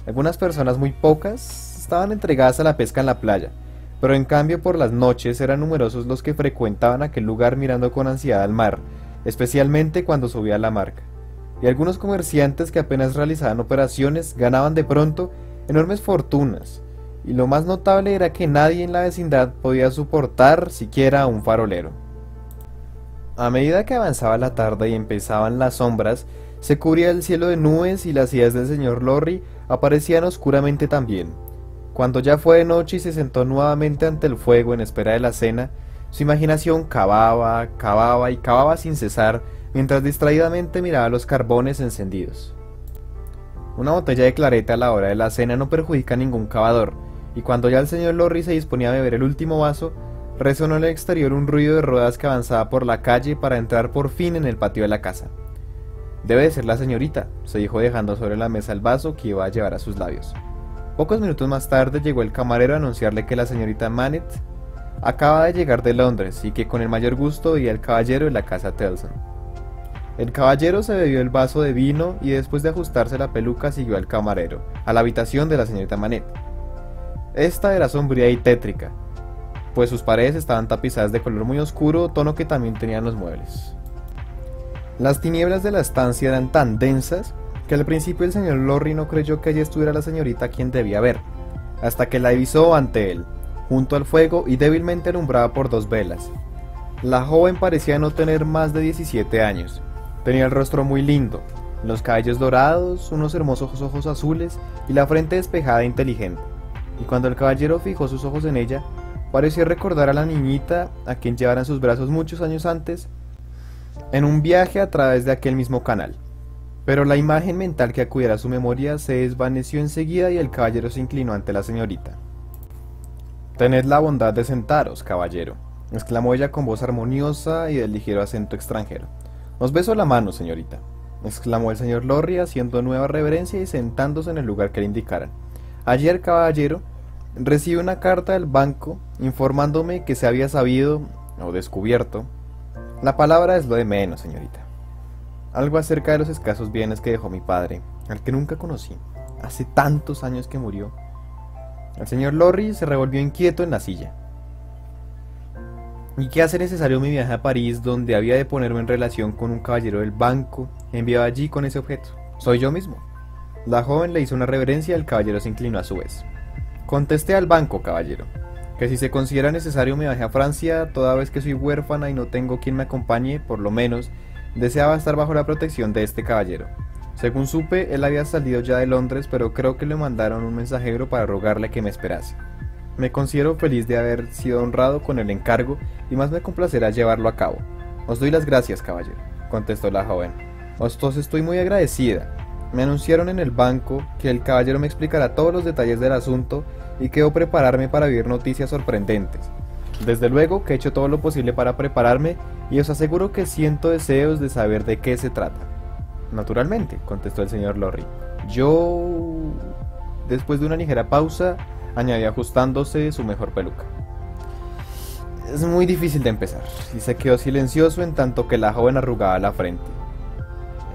Algunas personas, muy pocas, estaban entregadas a la pesca en la playa, pero en cambio por las noches eran numerosos los que frecuentaban aquel lugar mirando con ansiedad al mar, especialmente cuando subía la marca. Y algunos comerciantes que apenas realizaban operaciones ganaban de pronto enormes fortunas, y lo más notable era que nadie en la vecindad podía soportar siquiera un farolero. A medida que avanzaba la tarde y empezaban las sombras, se cubría el cielo de nubes y las ideas del señor Lorry aparecían oscuramente también. Cuando ya fue de noche y se sentó nuevamente ante el fuego en espera de la cena, su imaginación cavaba, cavaba y cavaba sin cesar, mientras distraídamente miraba los carbones encendidos. Una botella de clareta a la hora de la cena no perjudica a ningún cavador, y cuando ya el señor Lorry se disponía a beber el último vaso, resonó en el exterior un ruido de ruedas que avanzaba por la calle para entrar por fin en el patio de la casa. «Debe de ser la señorita», se dijo dejando sobre la mesa el vaso que iba a llevar a sus labios. Pocos minutos más tarde llegó el camarero a anunciarle que la señorita Manette acaba de llegar de Londres y que con el mayor gusto veía al caballero de la casa Tellson. El caballero se bebió el vaso de vino y después de ajustarse la peluca siguió al camarero, a la habitación de la señorita Manette. Esta era sombría y tétrica, pues sus paredes estaban tapizadas de color muy oscuro, tono que también tenían los muebles. Las tinieblas de la estancia eran tan densas que al principio el señor Lorry no creyó que allí estuviera la señorita a quien debía ver, hasta que la divisó ante él, junto al fuego y débilmente alumbrada por dos velas. La joven parecía no tener más de 17 años, tenía el rostro muy lindo, los cabellos dorados, unos hermosos ojos azules y la frente despejada e inteligente, y cuando el caballero fijó sus ojos en ella, pareció recordar a la niñita a quien llevara en sus brazos muchos años antes, en un viaje a través de aquel mismo canal. Pero la imagen mental que acudiera a su memoria se desvaneció enseguida y el caballero se inclinó ante la señorita. «Tened la bondad de sentaros, caballero», exclamó ella con voz armoniosa y de ligero acento extranjero. «Os beso la mano, señorita». exclamó el señor Lorry haciendo nueva reverencia y sentándose en el lugar que le indicaran. Ayer, caballero, recibí una carta del banco informándome que se había sabido, o descubierto, la palabra es lo de menos, señorita, algo acerca de los escasos bienes que dejó mi padre, al que nunca conocí, hace tantos años que murió. El señor Lorry se revolvió inquieto en la silla. ¿Y qué hace necesario mi viaje a París, donde había de ponerme en relación con un caballero del banco enviado allí con ese objeto? Soy yo mismo. La joven le hizo una reverencia y el caballero se inclinó a su vez. Contesté al banco, caballero, que si se considera necesario mi viaje a Francia, toda vez que soy huérfana y no tengo quien me acompañe, por lo menos, deseaba estar bajo la protección de este caballero. Según supe, él había salido ya de Londres, pero creo que le mandaron un mensajero para rogarle que me esperase. Me considero feliz de haber sido honrado con el encargo y más me complacerá llevarlo a cabo. Os doy las gracias, caballero, contestó la joven. Os estoy muy agradecida. Me anunciaron en el banco que el caballero me explicará todos los detalles del asunto y que debo prepararme para oír noticias sorprendentes. Desde luego que he hecho todo lo posible para prepararme y os aseguro que siento deseos de saber de qué se trata. Naturalmente, contestó el señor Lorry. Yo... Después de una ligera pausa, añadió ajustándose su mejor peluca. Es muy difícil de empezar, y se quedó silencioso en tanto que la joven arrugaba la frente.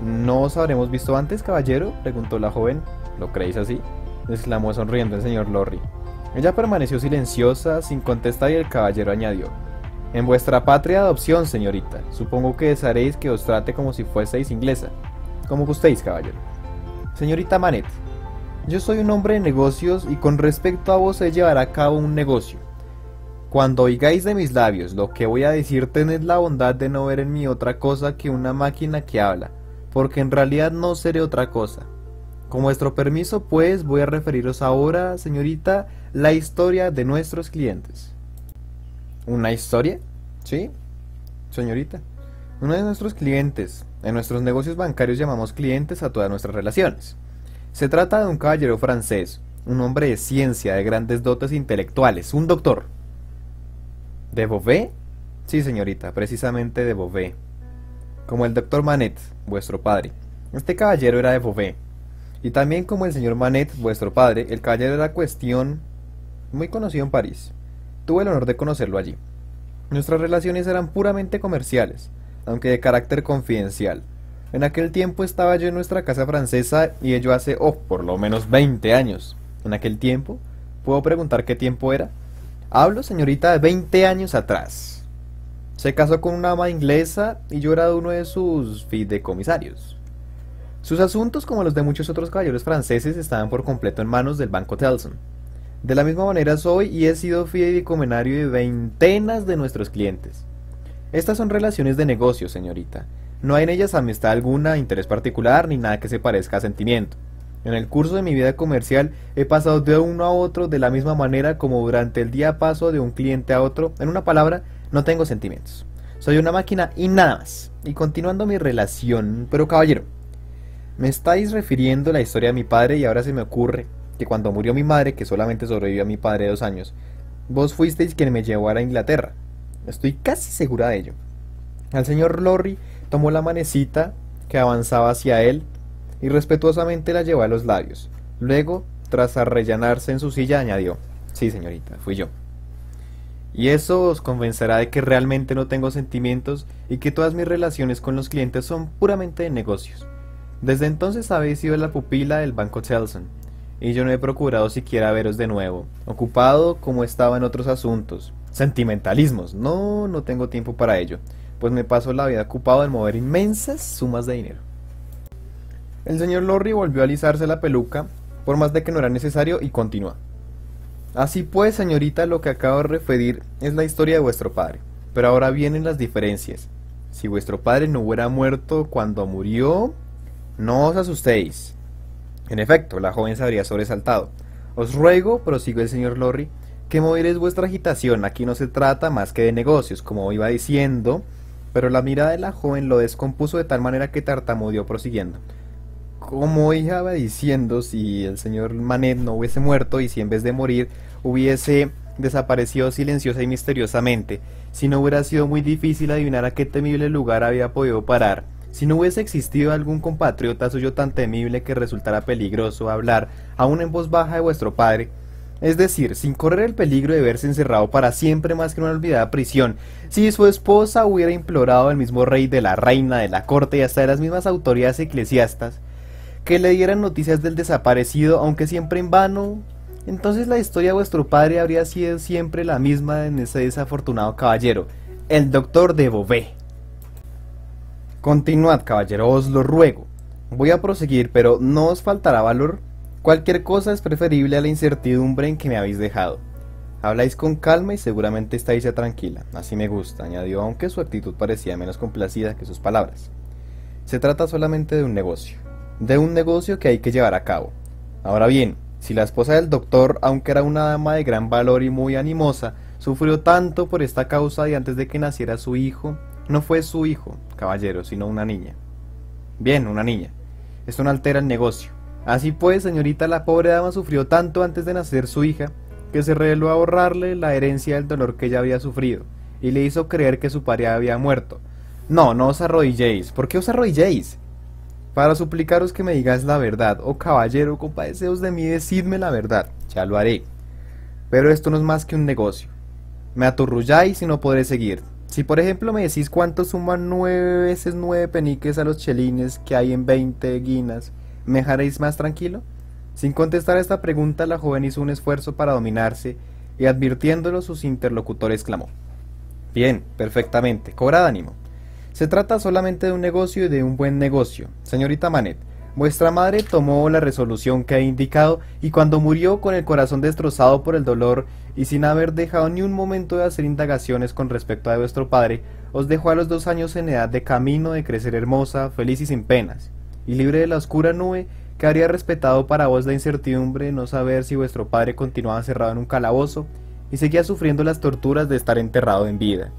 ¿No os habremos visto antes, caballero?, preguntó la joven. ¿Lo creéis así?, exclamó sonriendo el señor Lorry. Ella permaneció silenciosa, sin contestar, y el caballero añadió: en vuestra patria de adopción, señorita, supongo que desearéis que os trate como si fueseis inglesa. Como gustéis, caballero. Señorita Manette, yo soy un hombre de negocios y con respecto a vos se llevará a cabo un negocio. Cuando oigáis de mis labios lo que voy a decir, tened la bondad de no ver en mí otra cosa que una máquina que habla, porque en realidad no seré otra cosa. Con vuestro permiso, pues, voy a referiros ahora, señorita, la historia de nuestros clientes. ¿Una historia? Sí, señorita. Uno de nuestros clientes. En nuestros negocios bancarios llamamos clientes a todas nuestras relaciones. Se trata de un caballero francés, un hombre de ciencia, de grandes dotes intelectuales, un doctor. ¿De Beauvais? Sí, señorita, precisamente de Beauvais. Como el doctor Manette, vuestro padre. Este caballero era de Beauvais. Y también como el señor Manette, vuestro padre, el caballero era cuestión muy conocido en París. Tuve el honor de conocerlo allí. Nuestras relaciones eran puramente comerciales, aunque de carácter confidencial. En aquel tiempo estaba yo en nuestra casa francesa y ello hace, por lo menos 20 años. En aquel tiempo, ¿puedo preguntar qué tiempo era? Hablo, señorita, de 20 años atrás. Se casó con una ama inglesa y yo era uno de sus fideicomisarios. Sus asuntos, como los de muchos otros caballeros franceses, estaban por completo en manos del Banco Tellson. De la misma manera soy y he sido fideicomisario de veintenas de nuestros clientes. Estas son relaciones de negocio, señorita. No hay en ellas amistad alguna, interés particular, ni nada que se parezca a sentimiento. En el curso de mi vida comercial he pasado de uno a otro de la misma manera como durante el día paso de un cliente a otro. En una palabra, no tengo sentimientos. Soy una máquina y nada más. Y continuando mi relación, pero caballero, me estáis refiriendo la historia de mi padre y ahora se me ocurre que cuando murió mi madre, que solamente sobrevivió a mi padre 2 años, vos fuisteis quien me llevó a Inglaterra. Estoy casi segura de ello. El señor Lorry tomó la manecita que avanzaba hacia él y respetuosamente la llevó a los labios. Luego, tras arrellanarse en su silla, añadió: sí, señorita, fui yo. Y eso os convencerá de que realmente no tengo sentimientos y que todas mis relaciones con los clientes son puramente de negocios. Desde entonces habéis sido la pupila del Banco Tellson, y yo no he procurado siquiera veros de nuevo, ocupado como estaba en otros asuntos. Sentimentalismos, no tengo tiempo para ello, pues me paso la vida ocupado en mover inmensas sumas de dinero. El señor Lorry volvió a alisarse la peluca, por más de que no era necesario, y continuó: así pues, señorita, lo que acabo de referir es la historia de vuestro padre, pero ahora vienen las diferencias. Si vuestro padre no hubiera muerto cuando murió, no os asustéis. En efecto, la joven se habría sobresaltado. Os ruego, prosiguió el señor Lorry, que moderéis vuestra agitación. Aquí no se trata más que de negocios, como iba diciendo. Pero la mirada de la joven lo descompuso de tal manera que tartamudeó prosiguiendo: como iba diciendo, si el señor Manette no hubiese muerto y si en vez de morir hubiese desaparecido silenciosa y misteriosamente, si no hubiera sido muy difícil adivinar a qué temible lugar había podido parar, si no hubiese existido algún compatriota suyo tan temible que resultara peligroso hablar, aún en voz baja, de vuestro padre, es decir, sin correr el peligro de verse encerrado para siempre más que en una olvidada prisión, si su esposa hubiera implorado al mismo rey, de la reina, de la corte y hasta de las mismas autoridades eclesiásticas, que le dieran noticias del desaparecido, aunque siempre en vano, entonces la historia de vuestro padre habría sido siempre la misma en ese desafortunado caballero, el doctor de Beauvais. Continuad, caballero, os lo ruego. Voy a proseguir, pero ¿no os faltará valor? Cualquier cosa es preferible a la incertidumbre en que me habéis dejado. Habláis con calma y seguramente estáis ya tranquila. Así me gusta, añadió, aunque su actitud parecía menos complacida que sus palabras. Se trata solamente de un negocio que hay que llevar a cabo. Ahora bien, si la esposa del doctor, aunque era una dama de gran valor y muy animosa, sufrió tanto por esta causa y antes de que naciera su hijo, no fue su hijo, caballero, sino una niña. Bien, una niña. Esto no altera el negocio. Así pues, señorita, la pobre dama sufrió tanto antes de nacer su hija, que se reveló a ahorrarle la herencia del dolor que ella había sufrido, y le hizo creer que su padre había muerto. No, no os arrodilléis. ¿Por qué os arrodilléis? Para suplicaros que me digáis la verdad. Oh caballero, compadeceos de mí, decidme la verdad. Ya lo haré. Pero esto no es más que un negocio. Me aturrulláis y no podré seguir. Si por ejemplo me decís cuánto suman 9 veces 9 peniques a los chelines que hay en 20 guinas, ¿me dejaréis más tranquilo? Sin contestar a esta pregunta, la joven hizo un esfuerzo para dominarse y, advirtiéndolo, sus interlocutores exclamó: bien, perfectamente, cobrad ánimo. Se trata solamente de un negocio y de un buen negocio. Señorita Manette, vuestra madre tomó la resolución que he indicado y cuando murió con el corazón destrozado por el dolor y sin haber dejado ni un momento de hacer indagaciones con respecto a vuestro padre, os dejó a los 2 años en edad de camino de crecer hermosa, feliz y sin penas, y libre de la oscura nube que habría respetado para vos la incertidumbre de no saber si vuestro padre continuaba encerrado en un calabozo y seguía sufriendo las torturas de estar enterrado en vida.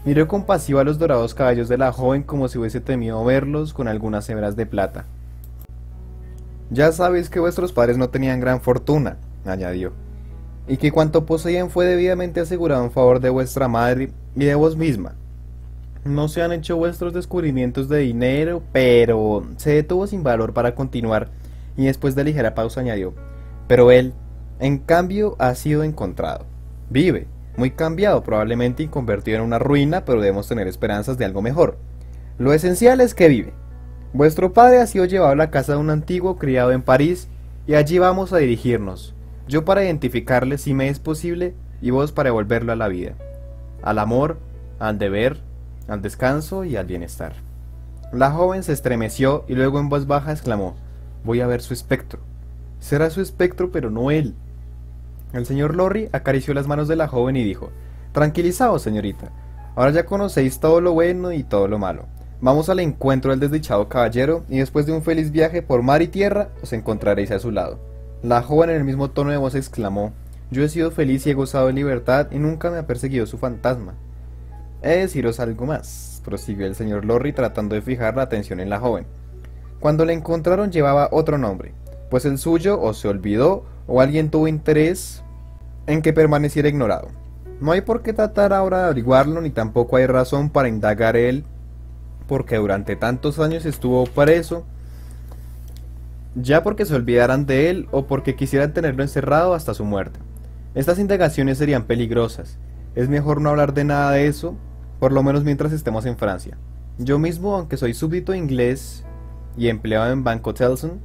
Miró compasivo a los dorados cabellos de la joven como si hubiese temido verlos con algunas hebras de plata. Ya sabéis que vuestros padres no tenían gran fortuna, añadió, y que cuanto poseían fue debidamente asegurado en favor de vuestra madre y de vos misma. No se han hecho vuestros descubrimientos de dinero, pero se detuvo sin valor para continuar, y después de ligera pausa añadió: pero él, en cambio, ha sido encontrado. Vive, muy cambiado probablemente y convertido en una ruina, pero debemos tener esperanzas de algo mejor. Lo esencial es que vive. Vuestro padre ha sido llevado a la casa de un antiguo criado en París, y allí vamos a dirigirnos. Yo para identificarle si me es posible, y vos para devolverlo a la vida, al amor, al deber, al descanso y al bienestar. La joven se estremeció y luego en voz baja exclamó: voy a ver su espectro. Será su espectro, pero no él. El señor Lorry acarició las manos de la joven y dijo: tranquilizaos, señorita, ahora ya conocéis todo lo bueno y todo lo malo. Vamos al encuentro del desdichado caballero y después de un feliz viaje por mar y tierra os encontraréis a su lado. La joven en el mismo tono de voz exclamó: yo he sido feliz y he gozado de libertad y nunca me ha perseguido su fantasma. He de deciros algo más, prosiguió el señor Lorry tratando de fijar la atención en la joven. Cuando la encontraron llevaba otro nombre, pues el suyo o se olvidó o alguien tuvo interés en que permaneciera ignorado. No hay por qué tratar ahora de averiguarlo, ni tampoco hay razón para indagar él, porque durante tantos años estuvo preso, ya porque se olvidaran de él o porque quisieran tenerlo encerrado hasta su muerte. Estas indagaciones serían peligrosas. Es mejor no hablar de nada de eso, por lo menos mientras estemos en Francia. Yo mismo, aunque soy súbdito inglés y empleado en Banco Telson,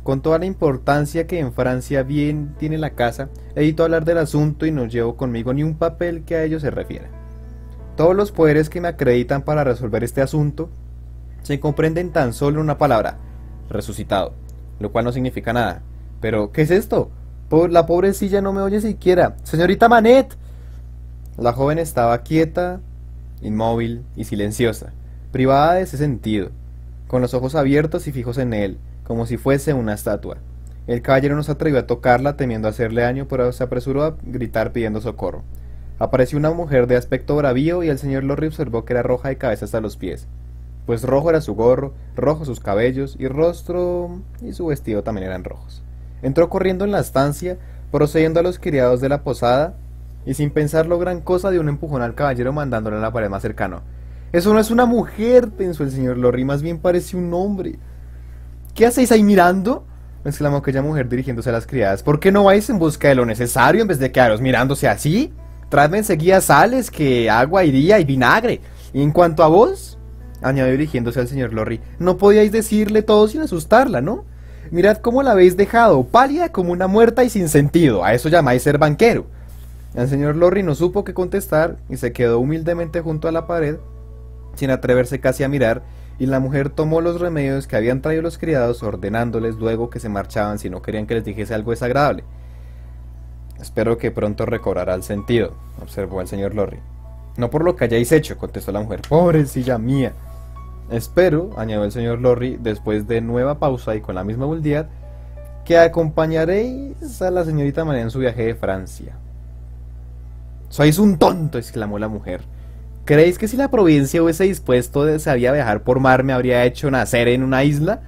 con toda la importancia que en Francia bien tiene la casa, evito hablar del asunto y no llevo conmigo ni un papel que a ello se refiera. Todos los poderes que me acreditan para resolver este asunto se comprenden tan solo en una palabra: resucitado, lo cual no significa nada. Pero, ¿qué es esto? La pobrecilla no me oye siquiera. ¡Señorita Manette! La joven estaba quieta, inmóvil y silenciosa, privada de ese sentido, con los ojos abiertos y fijos en él, como si fuese una estatua. El caballero no se atrevió a tocarla, temiendo hacerle daño, pero se apresuró a gritar pidiendo socorro. Apareció una mujer de aspecto bravío y el señor Lorry observó que era roja de cabeza hasta los pies, pues rojo era su gorro, rojos sus cabellos y rostro, y su vestido también eran rojos. Entró corriendo en la estancia, procediendo a los criados de la posada, y sin pensarlo gran cosa dio un empujón al caballero mandándole a la pared más cercano. Eso no es una mujer, pensó el señor Lorry, más bien parece un hombre. ¿Qué hacéis ahí mirando?, exclamó aquella mujer dirigiéndose a las criadas. ¿Por qué no vais en busca de lo necesario en vez de quedaros mirándose así? Traedme enseguida sales, que agua iría y vinagre. Y en cuanto a vos, añadió dirigiéndose al señor Lorry, no podíais decirle todo sin asustarla, ¿no? Mirad cómo la habéis dejado, pálida como una muerta y sin sentido. A eso llamáis ser banquero. El señor Lorry no supo qué contestar y se quedó humildemente junto a la pared, sin atreverse casi a mirar, y la mujer tomó los remedios que habían traído los criados, ordenándoles luego que se marchaban si no querían que les dijese algo desagradable. Espero que pronto recobrará el sentido, observó el señor Lorry. No por lo que hayáis hecho, contestó la mujer. Pobrecilla mía. Espero, añadió el señor Lorry, después de nueva pausa y con la misma vulgaridad, que acompañaréis a la señorita María en su viaje de Francia. Sois un tonto, exclamó la mujer. ¿Creéis que si la providencia hubiese dispuesto de sabía viajar por mar me habría hecho nacer en una isla?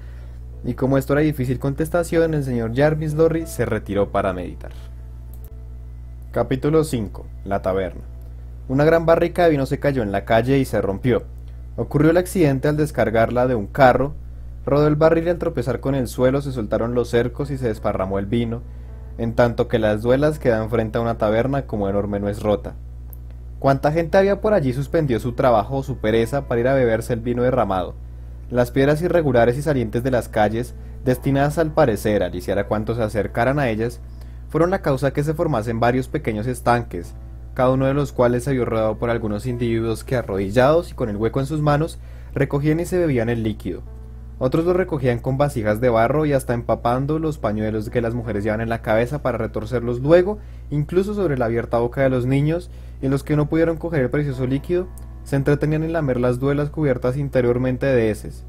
Y como esto era difícil contestación, el señor Jarvis Lorry se retiró para meditar. Capítulo 5. La taberna. Una gran barrica de vino se cayó en la calle y se rompió. Ocurrió el accidente al descargarla de un carro, rodó el barril y al tropezar con el suelo se soltaron los cercos y se desparramó el vino, en tanto que las duelas que dan frente a una taberna como enorme nuez rota. Cuánta gente había por allí suspendió su trabajo o su pereza para ir a beberse el vino derramado. Las piedras irregulares y salientes de las calles, destinadas al parecer a aliciar a cuantos se acercaran a ellas, fueron la causa que se formasen varios pequeños estanques, cada uno de los cuales se vio rodeado por algunos individuos que, arrodillados y con el hueco en sus manos, recogían y se bebían el líquido. Otros lo recogían con vasijas de barro y hasta empapando los pañuelos que las mujeres llevan en la cabeza para retorcerlos luego, incluso sobre la abierta boca de los niños, y los que no pudieron coger el precioso líquido, se entretenían en lamer las duelas cubiertas interiormente de heces.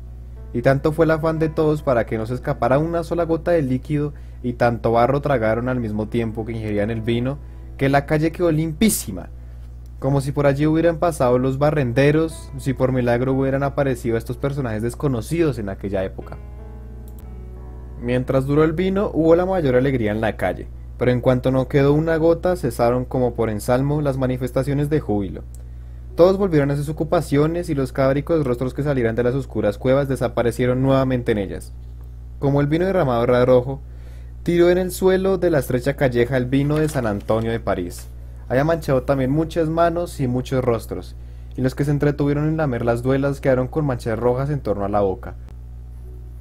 Y tanto fue el afán de todos para que no se escapara una sola gota de líquido, y tanto barro tragaron al mismo tiempo que ingerían el vino, que la calle quedó limpísima, como si por allí hubieran pasado los barrenderos, si por milagro hubieran aparecido estos personajes desconocidos en aquella época. Mientras duró el vino, hubo la mayor alegría en la calle, pero en cuanto no quedó una gota, cesaron como por ensalmo las manifestaciones de júbilo. Todos volvieron a sus ocupaciones y los cabricos rostros que salieran de las oscuras cuevas desaparecieron nuevamente en ellas. Como el vino derramado era rojo, tiró en el suelo de la estrecha calleja el vino de San Antonio de París. Había manchado también muchas manos y muchos rostros, y los que se entretuvieron en lamer las duelas quedaron con manchas rojas en torno a la boca,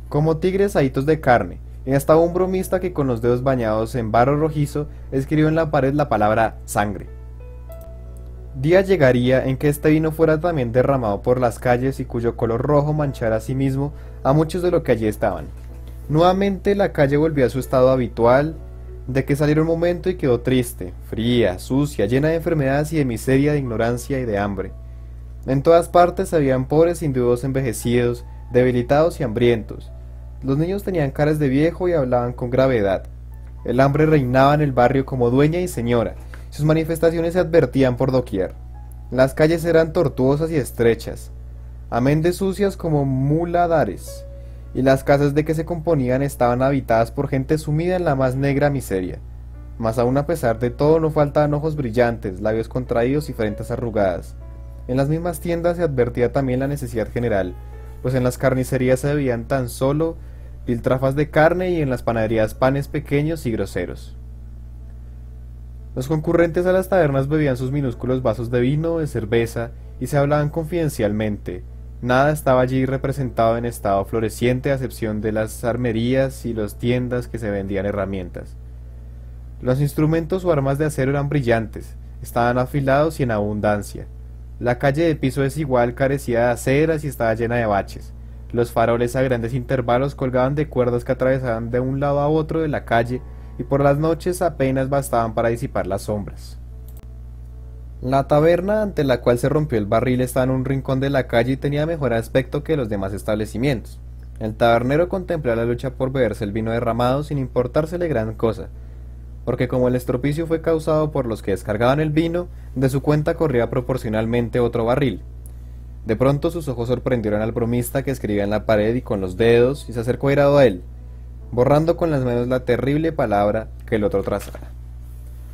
como tigres ahitos de carne. Y estaba un bromista que con los dedos bañados en barro rojizo escribió en la pared la palabra sangre. Día llegaría en que este vino fuera también derramado por las calles y cuyo color rojo manchara asimismo a muchos de los que allí estaban. Nuevamente la calle volvió a su estado habitual, de que saliera un momento y quedó triste, fría, sucia, llena de enfermedades y de miseria, de ignorancia y de hambre. En todas partes habían pobres individuos envejecidos, debilitados y hambrientos. Los niños tenían caras de viejo y hablaban con gravedad. El hambre reinaba en el barrio como dueña y señora. Sus manifestaciones se advertían por doquier. Las calles eran tortuosas y estrechas, amén de sucias como muladares, y las casas de que se componían estaban habitadas por gente sumida en la más negra miseria. Mas aún a pesar de todo no faltaban ojos brillantes, labios contraídos y frentes arrugadas. En las mismas tiendas se advertía también la necesidad general, pues en las carnicerías se veían tan solo piltrafas de carne y en las panaderías panes pequeños y groseros. Los concurrentes a las tabernas bebían sus minúsculos vasos de vino, de cerveza, y se hablaban confidencialmente. Nada estaba allí representado en estado floreciente, a excepción de las armerías y las tiendas que se vendían herramientas. Los instrumentos o armas de acero eran brillantes, estaban afilados y en abundancia. La calle de piso desigual carecía de aceras y estaba llena de baches. Los faroles a grandes intervalos colgaban de cuerdas que atravesaban de un lado a otro de la calle, y por las noches apenas bastaban para disipar las sombras. La taberna ante la cual se rompió el barril estaba en un rincón de la calle y tenía mejor aspecto que los demás establecimientos. El tabernero contempló la lucha por beberse el vino derramado sin importársele gran cosa, porque como el estropicio fue causado por los que descargaban el vino, de su cuenta corría proporcionalmente otro barril. De pronto sus ojos sorprendieron al bromista que escribía en la pared y con los dedos, y se acercó airado a él, borrando con las manos la terrible palabra que el otro trazara.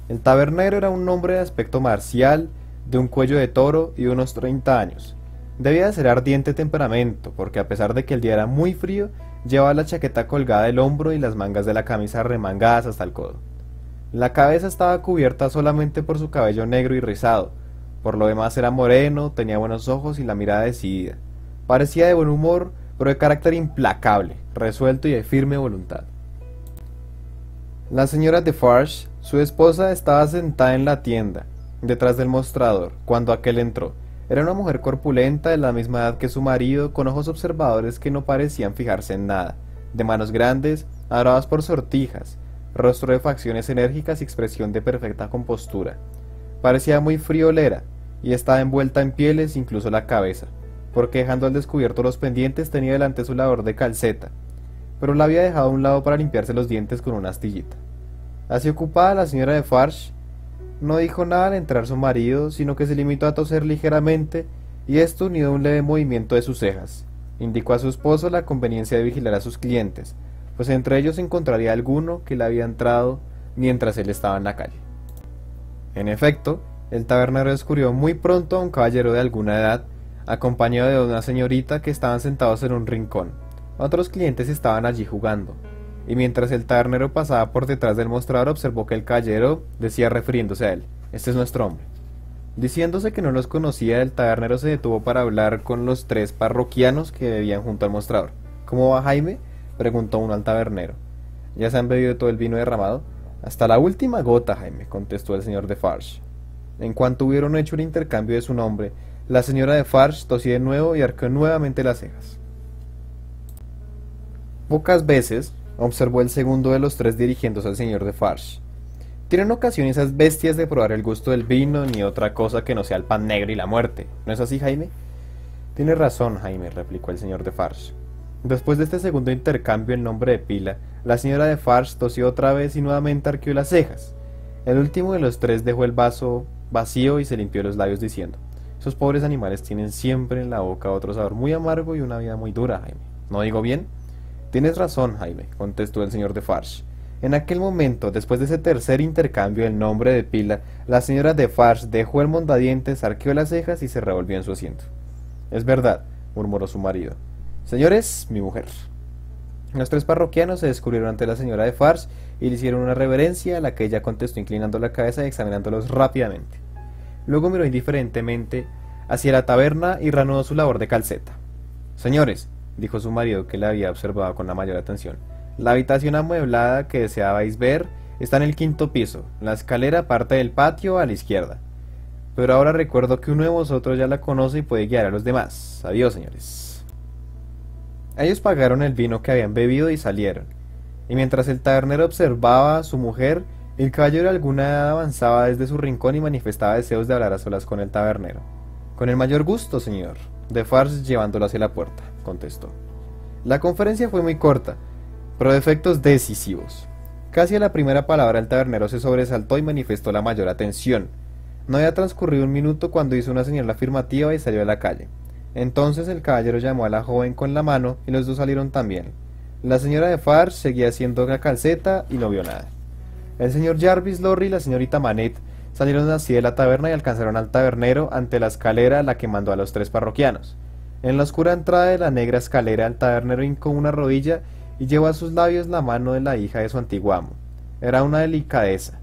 El tabernero era un hombre de aspecto marcial, de un cuello de toro y de unos 30 años. Debía de ser ardiente temperamento, porque a pesar de que el día era muy frío, llevaba la chaqueta colgada del hombro y las mangas de la camisa remangadas hasta el codo. La cabeza estaba cubierta solamente por su cabello negro y rizado. Por lo demás era moreno, tenía buenos ojos y la mirada decidida. Parecía de buen humor, pero de carácter implacable, resuelto y de firme voluntad. La señora Defarge, su esposa, estaba sentada en la tienda, detrás del mostrador, cuando aquel entró. Era una mujer corpulenta, de la misma edad que su marido, con ojos observadores que no parecían fijarse en nada, de manos grandes, adoradas por sortijas, rostro de facciones enérgicas y expresión de perfecta compostura. Parecía muy friolera, y estaba envuelta en pieles, incluso la cabeza, porque dejando al descubierto los pendientes tenía delante su labor de calceta, pero la había dejado a un lado para limpiarse los dientes con una astillita. Así ocupada, la señora Defarge no dijo nada al entrar su marido, sino que se limitó a toser ligeramente, y esto unido a un leve movimiento de sus cejas. Indicó a su esposo la conveniencia de vigilar a sus clientes, pues entre ellos encontraría alguno que le había entrado mientras él estaba en la calle. En efecto, el tabernero descubrió muy pronto a un caballero de alguna edad, acompañado de una señorita que estaban sentados en un rincón. Otros clientes estaban allí jugando, y mientras el tabernero pasaba por detrás del mostrador observó que el caballero decía refiriéndose a él: «Este es nuestro hombre». Diciéndose que no los conocía, el tabernero se detuvo para hablar con los 3 parroquianos que bebían junto al mostrador. «¿Cómo va Jaime?», preguntó uno al tabernero. «¿Ya se han bebido todo el vino derramado?». «Hasta la última gota, Jaime», contestó el señor Defarge. En cuanto hubieron hecho un intercambio de su nombre, la señora Defarge tosió de nuevo y arqueó nuevamente las cejas. «Pocas veces», observó el segundo de los 3 dirigiéndose al señor Defarge, «tienen ocasión esas bestias de probar el gusto del vino ni otra cosa que no sea el pan negro y la muerte. ¿No es así, Jaime?». «Tienes razón, Jaime», replicó el señor Defarge. Después de este segundo intercambio en nombre de pila, la señora Defarge tosió otra vez y nuevamente arqueó las cejas. El último de los 3 dejó el vaso vacío y se limpió los labios diciendo: «Esos pobres animales tienen siempre en la boca otro sabor muy amargo y una vida muy dura, Jaime. ¿No digo bien?». «Tienes razón, Jaime», contestó el señor Defarge. En aquel momento, después de ese tercer intercambio en nombre de pila, la señora Defarge dejó el mondadientes, arqueó las cejas y se revolvió en su asiento. «Es verdad», murmuró su marido. «Señores, mi mujer». Los 3 parroquianos se descubrieron ante la señora Defarge y le hicieron una reverencia, a la que ella contestó inclinando la cabeza y examinándolos rápidamente. Luego miró indiferentemente hacia la taberna y reanudó su labor de calceta. «Señores», dijo su marido, que la había observado con la mayor atención, «la habitación amueblada que deseabais ver está en el 5.º piso. La escalera parte del patio a la izquierda. Pero ahora recuerdo que uno de vosotros ya la conoce y puede guiar a los demás. Adiós, señores». Ellos pagaron el vino que habían bebido y salieron, y mientras el tabernero observaba a su mujer, el caballero de alguna edad avanzaba desde su rincón y manifestaba deseos de hablar a solas con el tabernero. «Con el mayor gusto, señor», Defarge llevándolo hacia la puerta, contestó. La conferencia fue muy corta, pero de efectos decisivos. Casi a la primera palabra el tabernero se sobresaltó y manifestó la mayor atención. No había transcurrido un minuto cuando hizo una señal afirmativa y salió a la calle. Entonces el caballero llamó a la joven con la mano y los 2 salieron también. La señora Defarge seguía haciendo la calceta y no vio nada. El señor Jarvis Lorry y la señorita Manette salieron así de la taberna y alcanzaron al tabernero ante la escalera a la que mandó a los 3 parroquianos. En la oscura entrada de la negra escalera, el tabernero hincó una rodilla y llevó a sus labios la mano de la hija de su antiguo amo. Era una delicadeza,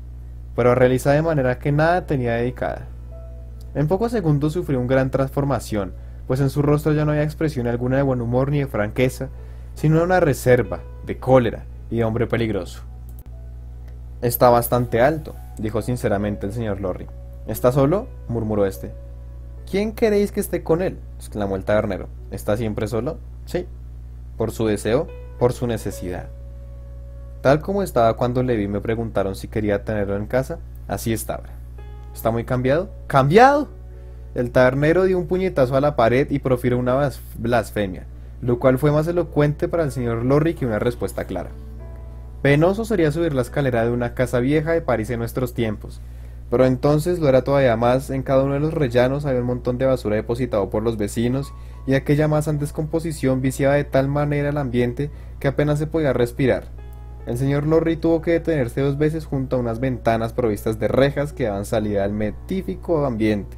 pero realizada de manera que nada tenía dedicada. En pocos segundos sufrió una gran transformación, pues en su rostro ya no había expresión alguna de buen humor ni de franqueza, sino una reserva, de cólera y de hombre peligroso. «Está bastante alto», dijo sinceramente el señor Lorry. «¿Está solo?», murmuró este. «¿Quién queréis que esté con él?», exclamó el tabernero. «¿Está siempre solo?». «Sí». «¿Por su deseo?». «Por su necesidad». Tal como estaba cuando le vi, me preguntaron si quería tenerlo en casa, así estaba. «¿Está muy cambiado?». «¡Cambiado!». El tabernero dio un puñetazo a la pared y profirió una blasfemia, lo cual fue más elocuente para el señor Lorry que una respuesta clara. Penoso sería subir la escalera de una casa vieja de París en nuestros tiempos, pero entonces lo era todavía más. En cada uno de los rellanos había un montón de basura depositado por los vecinos, y aquella masa en descomposición viciaba de tal manera el ambiente que apenas se podía respirar. El señor Lorry tuvo que detenerse 2 veces junto a unas ventanas provistas de rejas que daban salida al metífico ambiente.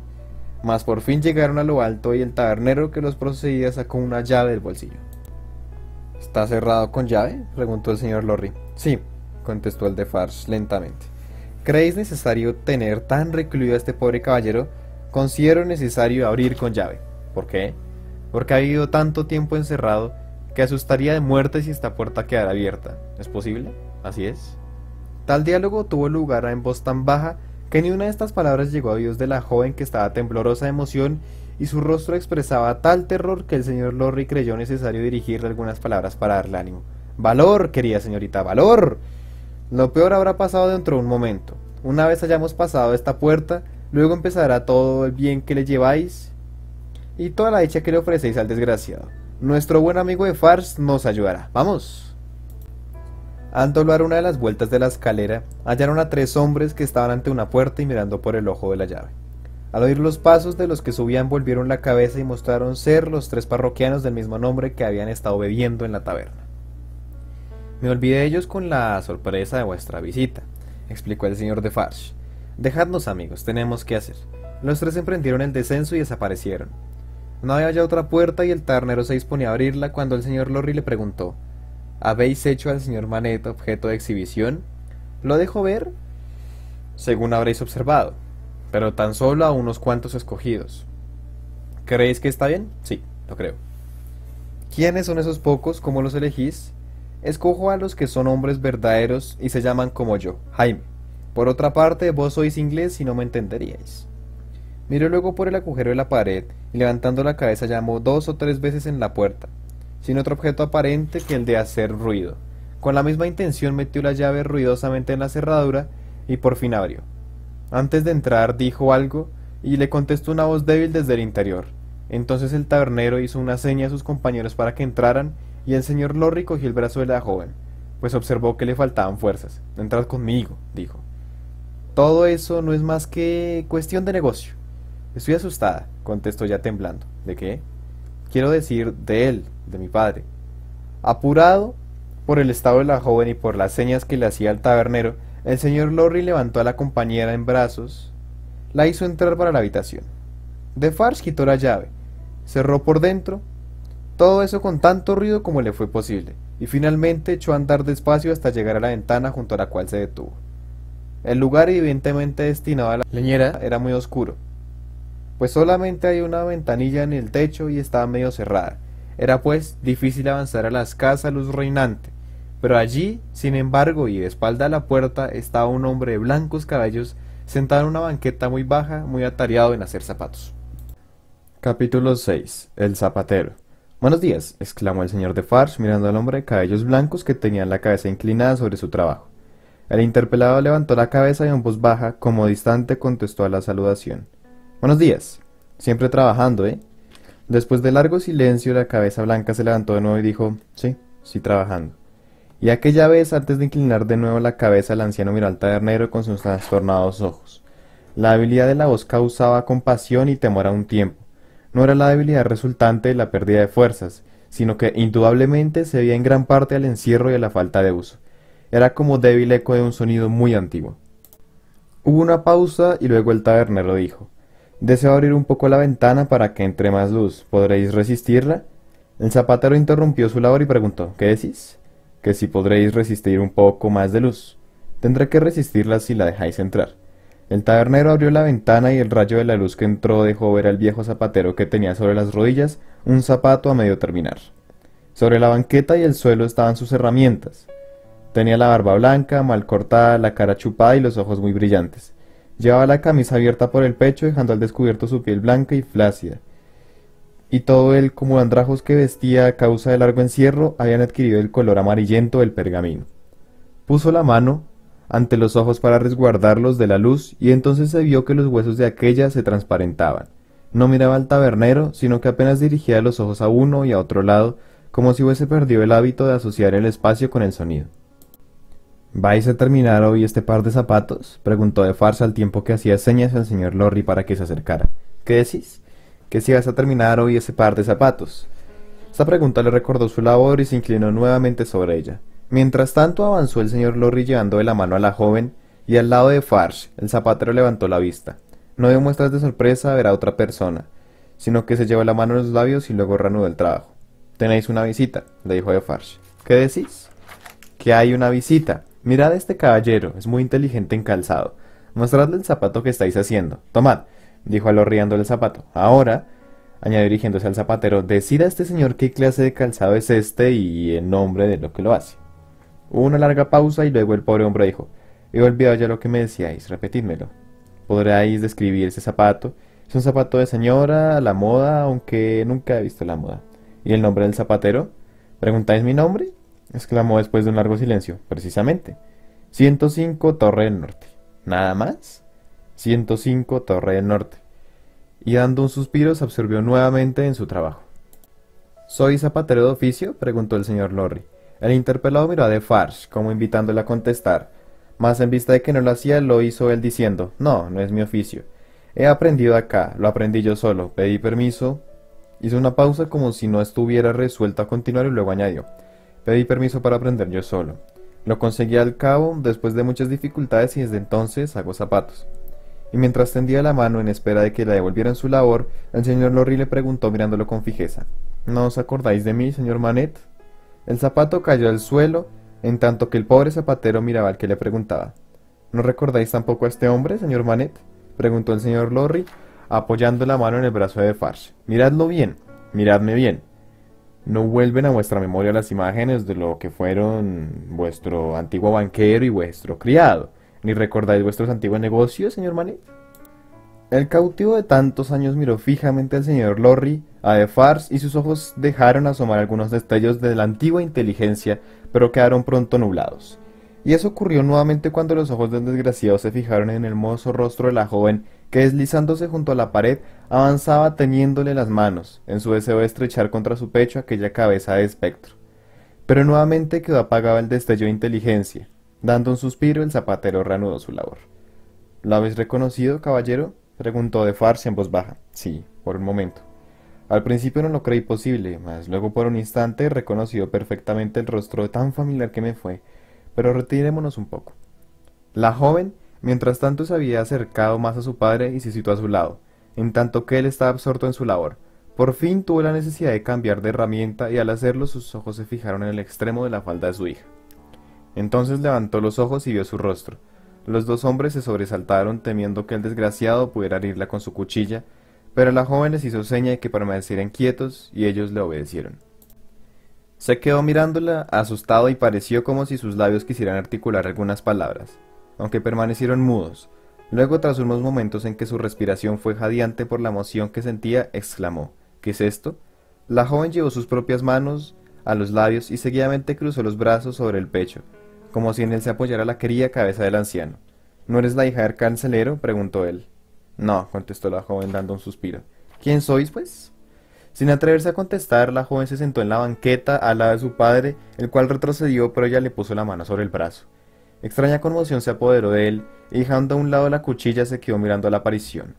Mas por fin llegaron a lo alto y el tabernero que los procedía sacó una llave del bolsillo. ¿Está cerrado con llave?, preguntó el señor Lorry. Sí, contestó el de Farge lentamente. ¿Creéis necesario tener tan recluido a este pobre caballero? Considero necesario abrir con llave. ¿Por qué? Porque ha vivido tanto tiempo encerrado que asustaría de muerte si esta puerta quedara abierta. ¿Es posible? Así es. Tal diálogo tuvo lugar en voz tan baja que ni una de estas palabras llegó a oídos de la joven, que estaba temblorosa de emoción y su rostro expresaba tal terror que el señor Lorry creyó necesario dirigirle algunas palabras para darle ánimo. ¡Valor, querida señorita, valor! Lo peor habrá pasado dentro de un momento. Una vez hayamos pasado esta puerta, luego empezará todo el bien que le lleváis y toda la dicha que le ofrecéis al desgraciado. Nuestro buen amigo de Farge nos ayudará. ¡Vamos! Al doblar una de las vueltas de la escalera, hallaron a 3 hombres que estaban ante una puerta y mirando por el ojo de la llave. Al oír los pasos de los que subían, volvieron la cabeza y mostraron ser los 3 parroquianos del mismo nombre que habían estado bebiendo en la taberna. Me olvidé de ellos con la sorpresa de vuestra visita, explicó el señor de Farge. Dejadnos, amigos, tenemos que hacer. Los 3 emprendieron el descenso y desaparecieron. No había ya otra puerta y el tabernero se disponía a abrirla cuando el señor Lorry le preguntó: ¿habéis hecho al señor Manette objeto de exhibición? ¿Lo dejo ver? Según habréis observado, pero tan solo a unos cuantos escogidos. ¿Creéis que está bien? Sí, lo creo. ¿Quiénes son esos pocos? ¿Cómo los elegís? Escojo a los que son hombres verdaderos y se llaman como yo, Jaime. Por otra parte, vos sois inglés y no me entenderíais. Miró luego por el agujero de la pared y levantando la cabeza llamó 2 o 3 veces en la puerta, sin otro objeto aparente que el de hacer ruido. Con la misma intención metió la llave ruidosamente en la cerradura y por fin abrió. Antes de entrar dijo algo y le contestó una voz débil desde el interior. Entonces el tabernero hizo una seña a sus compañeros para que entraran y el señor Lorry cogió el brazo de la joven, pues observó que le faltaban fuerzas. «Entrad conmigo», dijo. «Todo eso no es más que cuestión de negocio». «Estoy asustada», contestó ya temblando. «¿De qué?» «Quiero decir, de él, de mi padre». Apurado por el estado de la joven y por las señas que le hacía el tabernero, el señor Lorry levantó a la compañera en brazos, la hizo entrar para la habitación. De Farge quitó la llave, cerró por dentro, todo eso con tanto ruido como le fue posible, y finalmente echó a andar despacio hasta llegar a la ventana junto a la cual se detuvo. El lugar, evidentemente destinado a la leñera, era muy oscuro, pues solamente hay una ventanilla en el techo y estaba medio cerrada. Era pues difícil avanzar a la escasa luz reinante, pero allí, sin embargo, y de espalda a la puerta, estaba un hombre de blancos cabellos sentado en una banqueta muy baja, muy atareado en hacer zapatos. Capítulo 6. El zapatero. «Buenos días», exclamó el señor de Farge mirando al hombre de cabellos blancos que tenía la cabeza inclinada sobre su trabajo. El interpelado levantó la cabeza y en voz baja, como distante, contestó a la saludación. «Buenos días. Siempre trabajando, ¿eh?» Después de largo silencio, la cabeza blanca se levantó de nuevo y dijo: sí, trabajando. Y aquella vez, antes de inclinar de nuevo la cabeza, el anciano miró al tabernero con sus trastornados ojos. La debilidad de la voz causaba compasión y temor a un tiempo. No era la debilidad resultante de la pérdida de fuerzas, sino que indudablemente se debía en gran parte al encierro y a la falta de uso. Era como débil eco de un sonido muy antiguo. Hubo una pausa y luego el tabernero dijo: «Deseo abrir un poco la ventana para que entre más luz. ¿Podréis resistirla?» El zapatero interrumpió su labor y preguntó: «¿Qué decís?» «Que si podréis resistir un poco más de luz». «Tendré que resistirla si la dejáis entrar». El tabernero abrió la ventana y el rayo de la luz que entró dejó ver al viejo zapatero que tenía sobre las rodillas un zapato a medio terminar. Sobre la banqueta y el suelo estaban sus herramientas. Tenía la barba blanca, mal cortada, la cara chupada y los ojos muy brillantes. Llevaba la camisa abierta por el pecho, dejando al descubierto su piel blanca y flácida. Y todo el como de andrajos que vestía a causa del largo encierro habían adquirido el color amarillento del pergamino. Puso la mano ante los ojos para resguardarlos de la luz y entonces se vio que los huesos de aquella se transparentaban. No miraba al tabernero, sino que apenas dirigía los ojos a uno y a otro lado, como si hubiese perdido el hábito de asociar el espacio con el sonido. «¿Vais a terminar hoy este par de zapatos?», preguntó de Farge al tiempo que hacía señas al señor Lorry para que se acercara. «¿Qué decís?». «Que si vas a terminar hoy ese par de zapatos». Esta pregunta le recordó su labor y se inclinó nuevamente sobre ella. Mientras tanto avanzó el señor Lorry llevando de la mano a la joven, y al lado de Farge el zapatero levantó la vista. No dio muestras de sorpresa a ver a otra persona, sino que se llevó la mano en los labios y luego reanudó el trabajo. «Tenéis una visita», le dijo Defarge. «¿Qué decís?» «Que hay una visita. Mirad a este caballero, es muy inteligente en calzado. Mostradle el zapato que estáis haciendo. Tomad», dijo a Lorry dándole el zapato. «Ahora», añadió dirigiéndose al zapatero, «decid a este señor qué clase de calzado es este y el nombre de lo que lo hace». Hubo una larga pausa y luego el pobre hombre dijo: «He olvidado ya lo que me decíais, repetidmelo». «¿Podréis describir ese zapato?» «Es un zapato de señora, a la moda, aunque nunca he visto la moda». «¿Y el nombre del zapatero?» «¿Preguntáis mi nombre?», exclamó después de un largo silencio. «Precisamente. 105 Torre del Norte». «¿Nada más?» «105 Torre del Norte». Y dando un suspiro se absorbió nuevamente en su trabajo. «¿Soy zapatero de oficio?», preguntó el señor Lorry. El interpelado miró a Defarge, como invitándole a contestar, mas en vista de que no lo hacía, lo hizo él diciendo: «No, no es mi oficio. He aprendido acá, lo aprendí yo solo, pedí permiso». Hizo una pausa como si no estuviera resuelto a continuar y luego añadió: «Pedí permiso para aprender yo solo. Lo conseguí al cabo, después de muchas dificultades, y desde entonces hago zapatos». Y mientras tendía la mano en espera de que le devolvieran su labor, el señor Lorry le preguntó mirándolo con fijeza: «¿No os acordáis de mí, señor Manette?». El zapato cayó al suelo, en tanto que el pobre zapatero miraba al que le preguntaba. «¿No recordáis tampoco a este hombre, señor Manette?», preguntó el señor Lorry, apoyando la mano en el brazo de Defarge. «Miradlo bien, miradme bien. ¿No vuelven a vuestra memoria las imágenes de lo que fueron vuestro antiguo banquero y vuestro criado? ¿Ni recordáis vuestros antiguos negocios, señor Manette?». El cautivo de tantos años miró fijamente al señor Lorry, a Defarge, y sus ojos dejaron asomar algunos destellos de la antigua inteligencia, pero quedaron pronto nublados. Y eso ocurrió nuevamente cuando los ojos del desgraciado se fijaron en el hermoso rostro de la joven, que deslizándose junto a la pared, avanzaba teniéndole las manos, en su deseo de estrechar contra su pecho aquella cabeza de espectro. Pero nuevamente quedó apagado el destello de inteligencia. Dando un suspiro, el zapatero reanudó su labor. «¿Lo habéis reconocido, caballero?», preguntó Defarge en voz baja. «Sí, por un momento. Al principio no lo creí posible, mas luego por un instante he reconocido perfectamente el rostro tan familiar que me fue. Pero retirémonos un poco». La joven, mientras tanto, se había acercado más a su padre y se situó a su lado, en tanto que él estaba absorto en su labor. Por fin tuvo la necesidad de cambiar de herramienta y al hacerlo sus ojos se fijaron en el extremo de la falda de su hija. Entonces levantó los ojos y vio su rostro. Los dos hombres se sobresaltaron, temiendo que el desgraciado pudiera herirla con su cuchilla, pero la joven les hizo seña de que permanecieran quietos y ellos le obedecieron. Se quedó mirándola, asustado, y pareció como si sus labios quisieran articular algunas palabras, aunque permanecieron mudos. Luego, tras unos momentos en que su respiración fue jadeante por la emoción que sentía, exclamó: «¿Qué es esto?». La joven llevó sus propias manos a los labios y seguidamente cruzó los brazos sobre el pecho, como si en él se apoyara la querida cabeza del anciano. «¿No eres la hija del carcelero?», preguntó él. «No», contestó la joven dando un suspiro. «¿Quién sois, pues?». Sin atreverse a contestar, la joven se sentó en la banqueta al lado de su padre, el cual retrocedió, pero ella le puso la mano sobre el brazo. Extraña conmoción se apoderó de él, y dejando a un lado la cuchilla se quedó mirando a la aparición.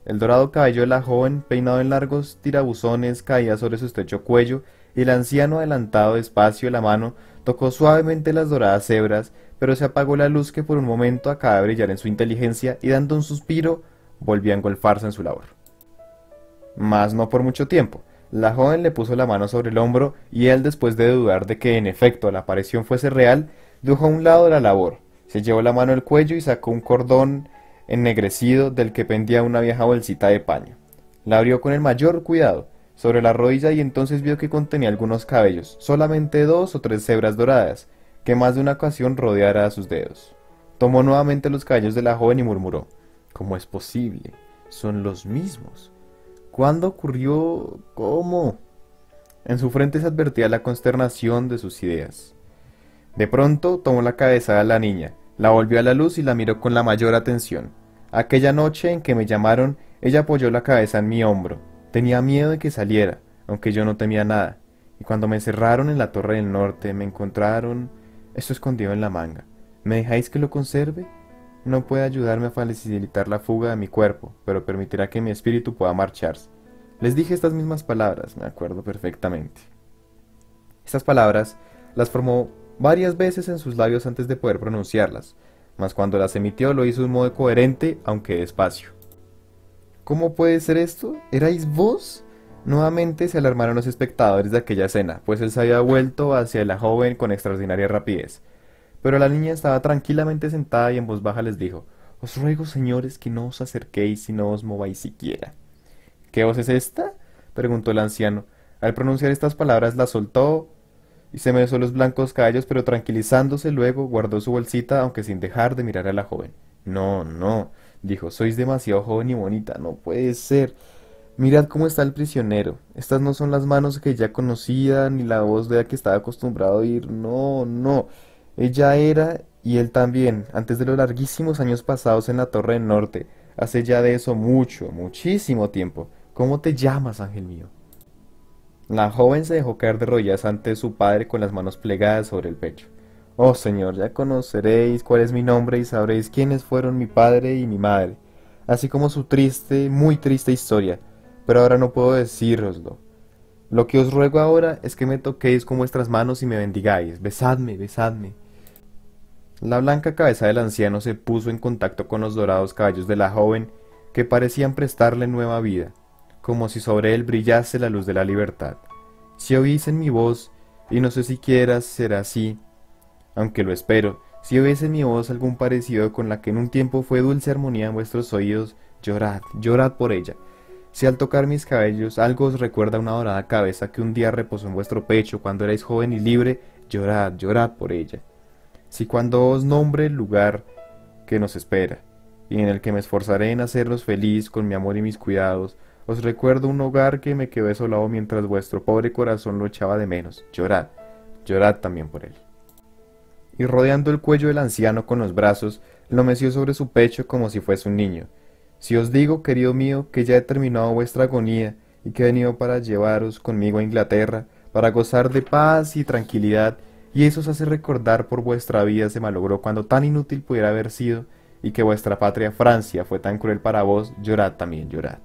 El dorado cabello de la joven, peinado en largos tirabuzones, caía sobre su estrecho cuello, y el anciano, adelantado despacio la mano, tocó suavemente las doradas hebras, pero se apagó la luz que por un momento acaba de brillar en su inteligencia, y dando un suspiro, volvió a engolfarse en su labor. Mas no por mucho tiempo. La joven le puso la mano sobre el hombro, y él, después de dudar de que en efecto la aparición fuese real, dejó a un lado la labor, se llevó la mano al cuello y sacó un cordón ennegrecido del que pendía una vieja bolsita de paño. La abrió con el mayor cuidado sobre la rodilla, y entonces vio que contenía algunos cabellos, solamente 2 o 3 hebras doradas, que más de una ocasión rodeara a sus dedos. Tomó nuevamente los cabellos de la joven y murmuró: «¿Cómo es posible? Son los mismos. ¿Cuándo ocurrió? ¿Cómo?». En su frente se advertía la consternación de sus ideas. De pronto tomó la cabeza de la niña, la volvió a la luz y la miró con la mayor atención. Aquella noche en que me llamaron, ella apoyó la cabeza en mi hombro. Tenía miedo de que saliera, aunque yo no temía nada. Y cuando me encerraron en la Torre del Norte, me encontraron esto escondido en la manga. ¿Me dejáis que lo conserve? No puede ayudarme a facilitar la fuga de mi cuerpo, pero permitirá que mi espíritu pueda marcharse. Les dije estas mismas palabras, me acuerdo perfectamente. Estas palabras las formó varias veces en sus labios antes de poder pronunciarlas, mas cuando las emitió lo hizo de un modo coherente, aunque despacio. ¿Cómo puede ser esto? ¿Erais vos? Nuevamente se alarmaron los espectadores de aquella escena, pues él se había vuelto hacia la joven con extraordinaria rapidez. Pero la niña estaba tranquilamente sentada y en voz baja les dijo: «Os ruego, señores, que no os acerquéis y no os mováis siquiera». «¿Qué voz es esta?», preguntó el anciano. Al pronunciar estas palabras la soltó y se mesó los blancos cabellos, pero tranquilizándose luego guardó su bolsita, aunque sin dejar de mirar a la joven. «No, no», dijo, «sois demasiado joven y bonita, no puede ser. Mirad cómo está el prisionero. Estas no son las manos que ya conocía, ni la voz de la que estaba acostumbrado a oír. No, no. Ella era, y él también, antes de los larguísimos años pasados en la Torre del Norte. Hace ya de eso mucho, muchísimo tiempo. ¿Cómo te llamas, ángel mío?». La joven se dejó caer de rodillas ante su padre con las manos plegadas sobre el pecho. «Oh, señor, ya conoceréis cuál es mi nombre y sabréis quiénes fueron mi padre y mi madre, así como su triste, muy triste historia, pero ahora no puedo decíroslo. Lo que os ruego ahora es que me toquéis con vuestras manos y me bendigáis. Besadme, besadme». La blanca cabeza del anciano se puso en contacto con los dorados cabellos de la joven, que parecían prestarle nueva vida, como si sobre él brillase la luz de la libertad. «Si oís en mi voz, y no sé siquiera será así, aunque lo espero, si oís en mi voz algún parecido con la que en un tiempo fue dulce armonía en vuestros oídos, llorad, llorad por ella. Si al tocar mis cabellos algo os recuerda una dorada cabeza que un día reposó en vuestro pecho cuando erais joven y libre, llorad, llorad por ella. Si cuando os nombre el lugar que nos espera, y en el que me esforzaré en haceros feliz con mi amor y mis cuidados, os recuerdo un hogar que me quedó desolado mientras vuestro pobre corazón lo echaba de menos, llorad, llorad también por él». Y rodeando el cuello del anciano con los brazos, lo meció sobre su pecho como si fuese un niño. «Si os digo, querido mío, que ya he terminado vuestra agonía y que he venido para llevaros conmigo a Inglaterra, para gozar de paz y tranquilidad, y eso os hace recordar por vuestra vida se malogró cuando tan inútil pudiera haber sido, y que vuestra patria Francia fue tan cruel para vos, llorad también, llorad.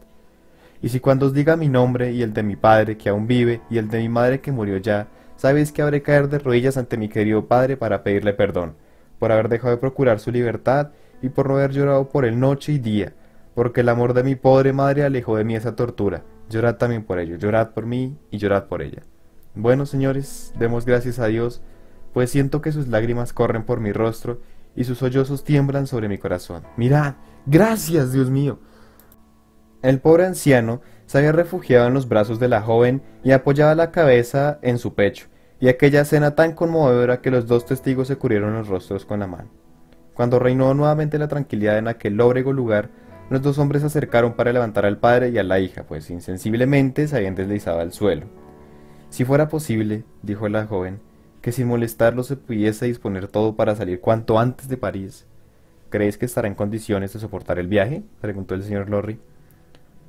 Y si cuando os diga mi nombre y el de mi padre que aún vive y el de mi madre que murió ya, sabéis que habré caer de rodillas ante mi querido padre para pedirle perdón, por haber dejado de procurar su libertad y por no haber llorado por él noche y día, porque el amor de mi pobre madre alejó de mí esa tortura. Llorad también por ello, llorad por mí y llorad por ella. Bueno, señores, demos gracias a Dios, pues siento que sus lágrimas corren por mi rostro y sus sollozos tiemblan sobre mi corazón. Mirad, gracias, Dios mío». El pobre anciano se había refugiado en los brazos de la joven y apoyaba la cabeza en su pecho, y aquella escena tan conmovedora que los dos testigos se cubrieron los rostros con la mano. Cuando reinó nuevamente la tranquilidad en aquel lóbrego lugar, los dos hombres se acercaron para levantar al padre y a la hija, pues insensiblemente se habían deslizado al suelo. «Si fuera posible», dijo la joven, «que sin molestarlo se pudiese disponer todo para salir cuanto antes de París». «¿Creéis que estará en condiciones de soportar el viaje?», preguntó el señor Lorry.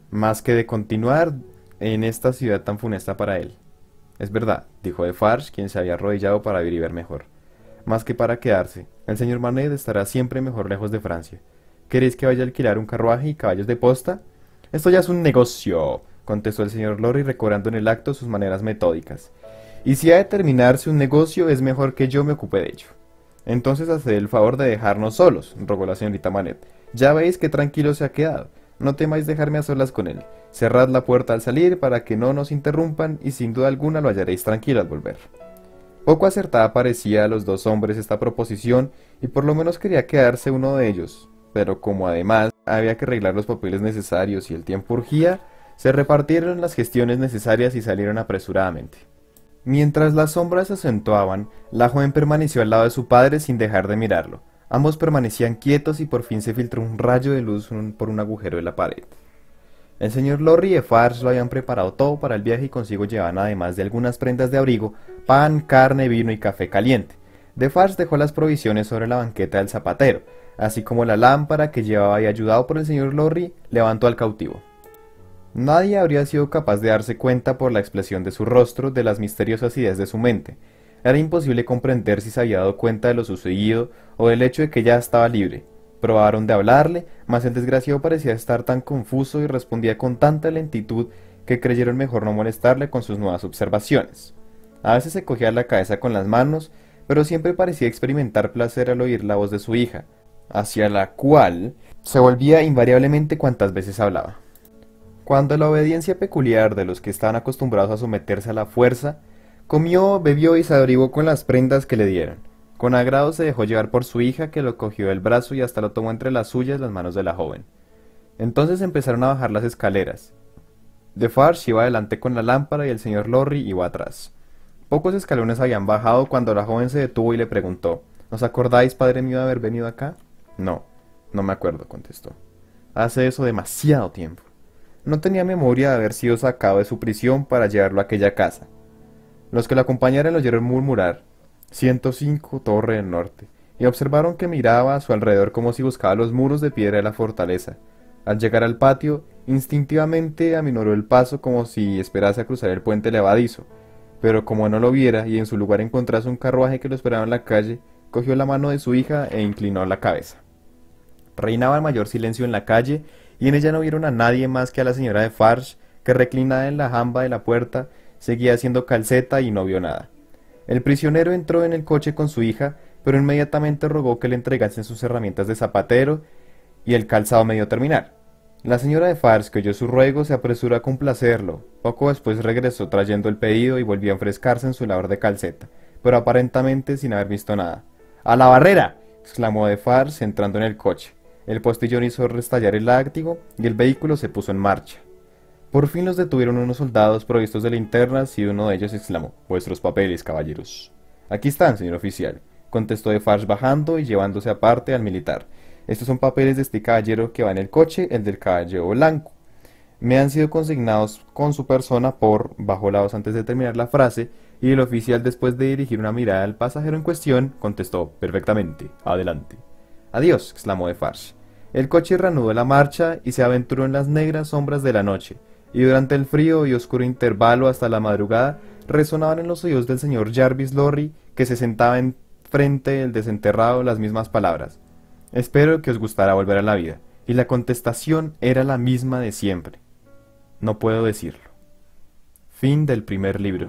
«Más que de continuar en esta ciudad tan funesta para él». «Es verdad», dijo Defarge, quien se había arrodillado para vivir y ver mejor. «Más que para quedarse. El señor Manette estará siempre mejor lejos de Francia. ¿Queréis que vaya a alquilar un carruaje y caballos de posta?». «Esto ya es un negocio», contestó el señor Lorry, recobrando en el acto sus maneras metódicas. «Y si ha de terminarse un negocio, es mejor que yo me ocupe de ello». «Entonces haced el favor de dejarnos solos», rogó la señorita Manette. «Ya veis qué tranquilo se ha quedado. No temáis dejarme a solas con él. Cerrad la puerta al salir para que no nos interrumpan y sin duda alguna lo hallaréis tranquilo al volver». Poco acertada parecía a los dos hombres esta proposición y por lo menos quería quedarse uno de ellos, pero como además había que arreglar los papeles necesarios y el tiempo urgía, se repartieron las gestiones necesarias y salieron apresuradamente. Mientras las sombras se acentuaban, la joven permaneció al lado de su padre sin dejar de mirarlo. Ambos permanecían quietos y por fin se filtró un rayo de luz por un agujero de la pared. El señor Lorry y Defarge lo habían preparado todo para el viaje y consigo llevaban, además de algunas prendas de abrigo, pan, carne, vino y café caliente. Defarge dejó las provisiones sobre la banqueta del zapatero, así como la lámpara que llevaba, y ayudado por el señor Lorry, levantó al cautivo. Nadie habría sido capaz de darse cuenta por la expresión de su rostro de las misteriosas ideas de su mente. Era imposible comprender si se había dado cuenta de lo sucedido o del hecho de que ya estaba libre. Probaron de hablarle, mas el desgraciado parecía estar tan confuso y respondía con tanta lentitud que creyeron mejor no molestarle con sus nuevas observaciones. A veces se cogía la cabeza con las manos, pero siempre parecía experimentar placer al oír la voz de su hija, hacia la cual se volvía invariablemente cuantas veces hablaba. Cuando la obediencia peculiar de los que estaban acostumbrados a someterse a la fuerza, comió, bebió y se abrigó con las prendas que le dieron. Con agrado se dejó llevar por su hija, que lo cogió del brazo y hasta lo tomó entre las suyas las manos de la joven. Entonces empezaron a bajar las escaleras. Defarge iba adelante con la lámpara y el señor Lorry iba atrás. Pocos escalones habían bajado cuando la joven se detuvo y le preguntó: ¿Os acordáis, padre mío, de haber venido acá? No, no me acuerdo, contestó. Hace eso demasiado tiempo. No tenía memoria de haber sido sacado de su prisión para llevarlo a aquella casa. Los que lo acompañaron lo oyeron murmurar: 105 Torre del Norte, y observaron que miraba a su alrededor como si buscaba los muros de piedra de la fortaleza. Al llegar al patio, instintivamente aminoró el paso como si esperase a cruzar el puente levadizo, pero como no lo viera y en su lugar encontrase un carruaje que lo esperaba en la calle, cogió la mano de su hija e inclinó la cabeza. Reinaba el mayor silencio en la calle, y en ella no vieron a nadie más que a la señora Defarge, que reclinada en la jamba de la puerta, seguía haciendo calceta y no vio nada. El prisionero entró en el coche con su hija, pero inmediatamente rogó que le entregasen sus herramientas de zapatero y el calzado medio terminar. La señora Defarge, que oyó su ruego, se apresuró a complacerlo. Poco después regresó trayendo el pedido y volvió a enfrescarse en su labor de calceta, pero aparentemente sin haber visto nada. ¡A la barrera!, exclamó Defarge entrando en el coche. El postillón hizo restallar el látigo y el vehículo se puso en marcha. Por fin los detuvieron unos soldados provistos de linternas y uno de ellos exclamó: «Vuestros papeles, caballeros». «Aquí están, señor oficial», contestó Defarge bajando y llevándose aparte al militar. «Estos son papeles de este caballero que va en el coche, el del caballero blanco. Me han sido consignados con su persona por», bajó la voz antes de terminar la frase, y el oficial, después de dirigir una mirada al pasajero en cuestión, contestó: «Perfectamente, adelante». «Adiós», exclamó Defarge. El coche reanudó la marcha y se aventuró en las negras sombras de la noche, y durante el frío y oscuro intervalo hasta la madrugada resonaban en los oídos del señor Jarvis Lorry, que se sentaba en frente del desenterrado, las mismas palabras: «Espero que os gustará volver a la vida», y la contestación era la misma de siempre: «No puedo decirlo». Fin del primer libro.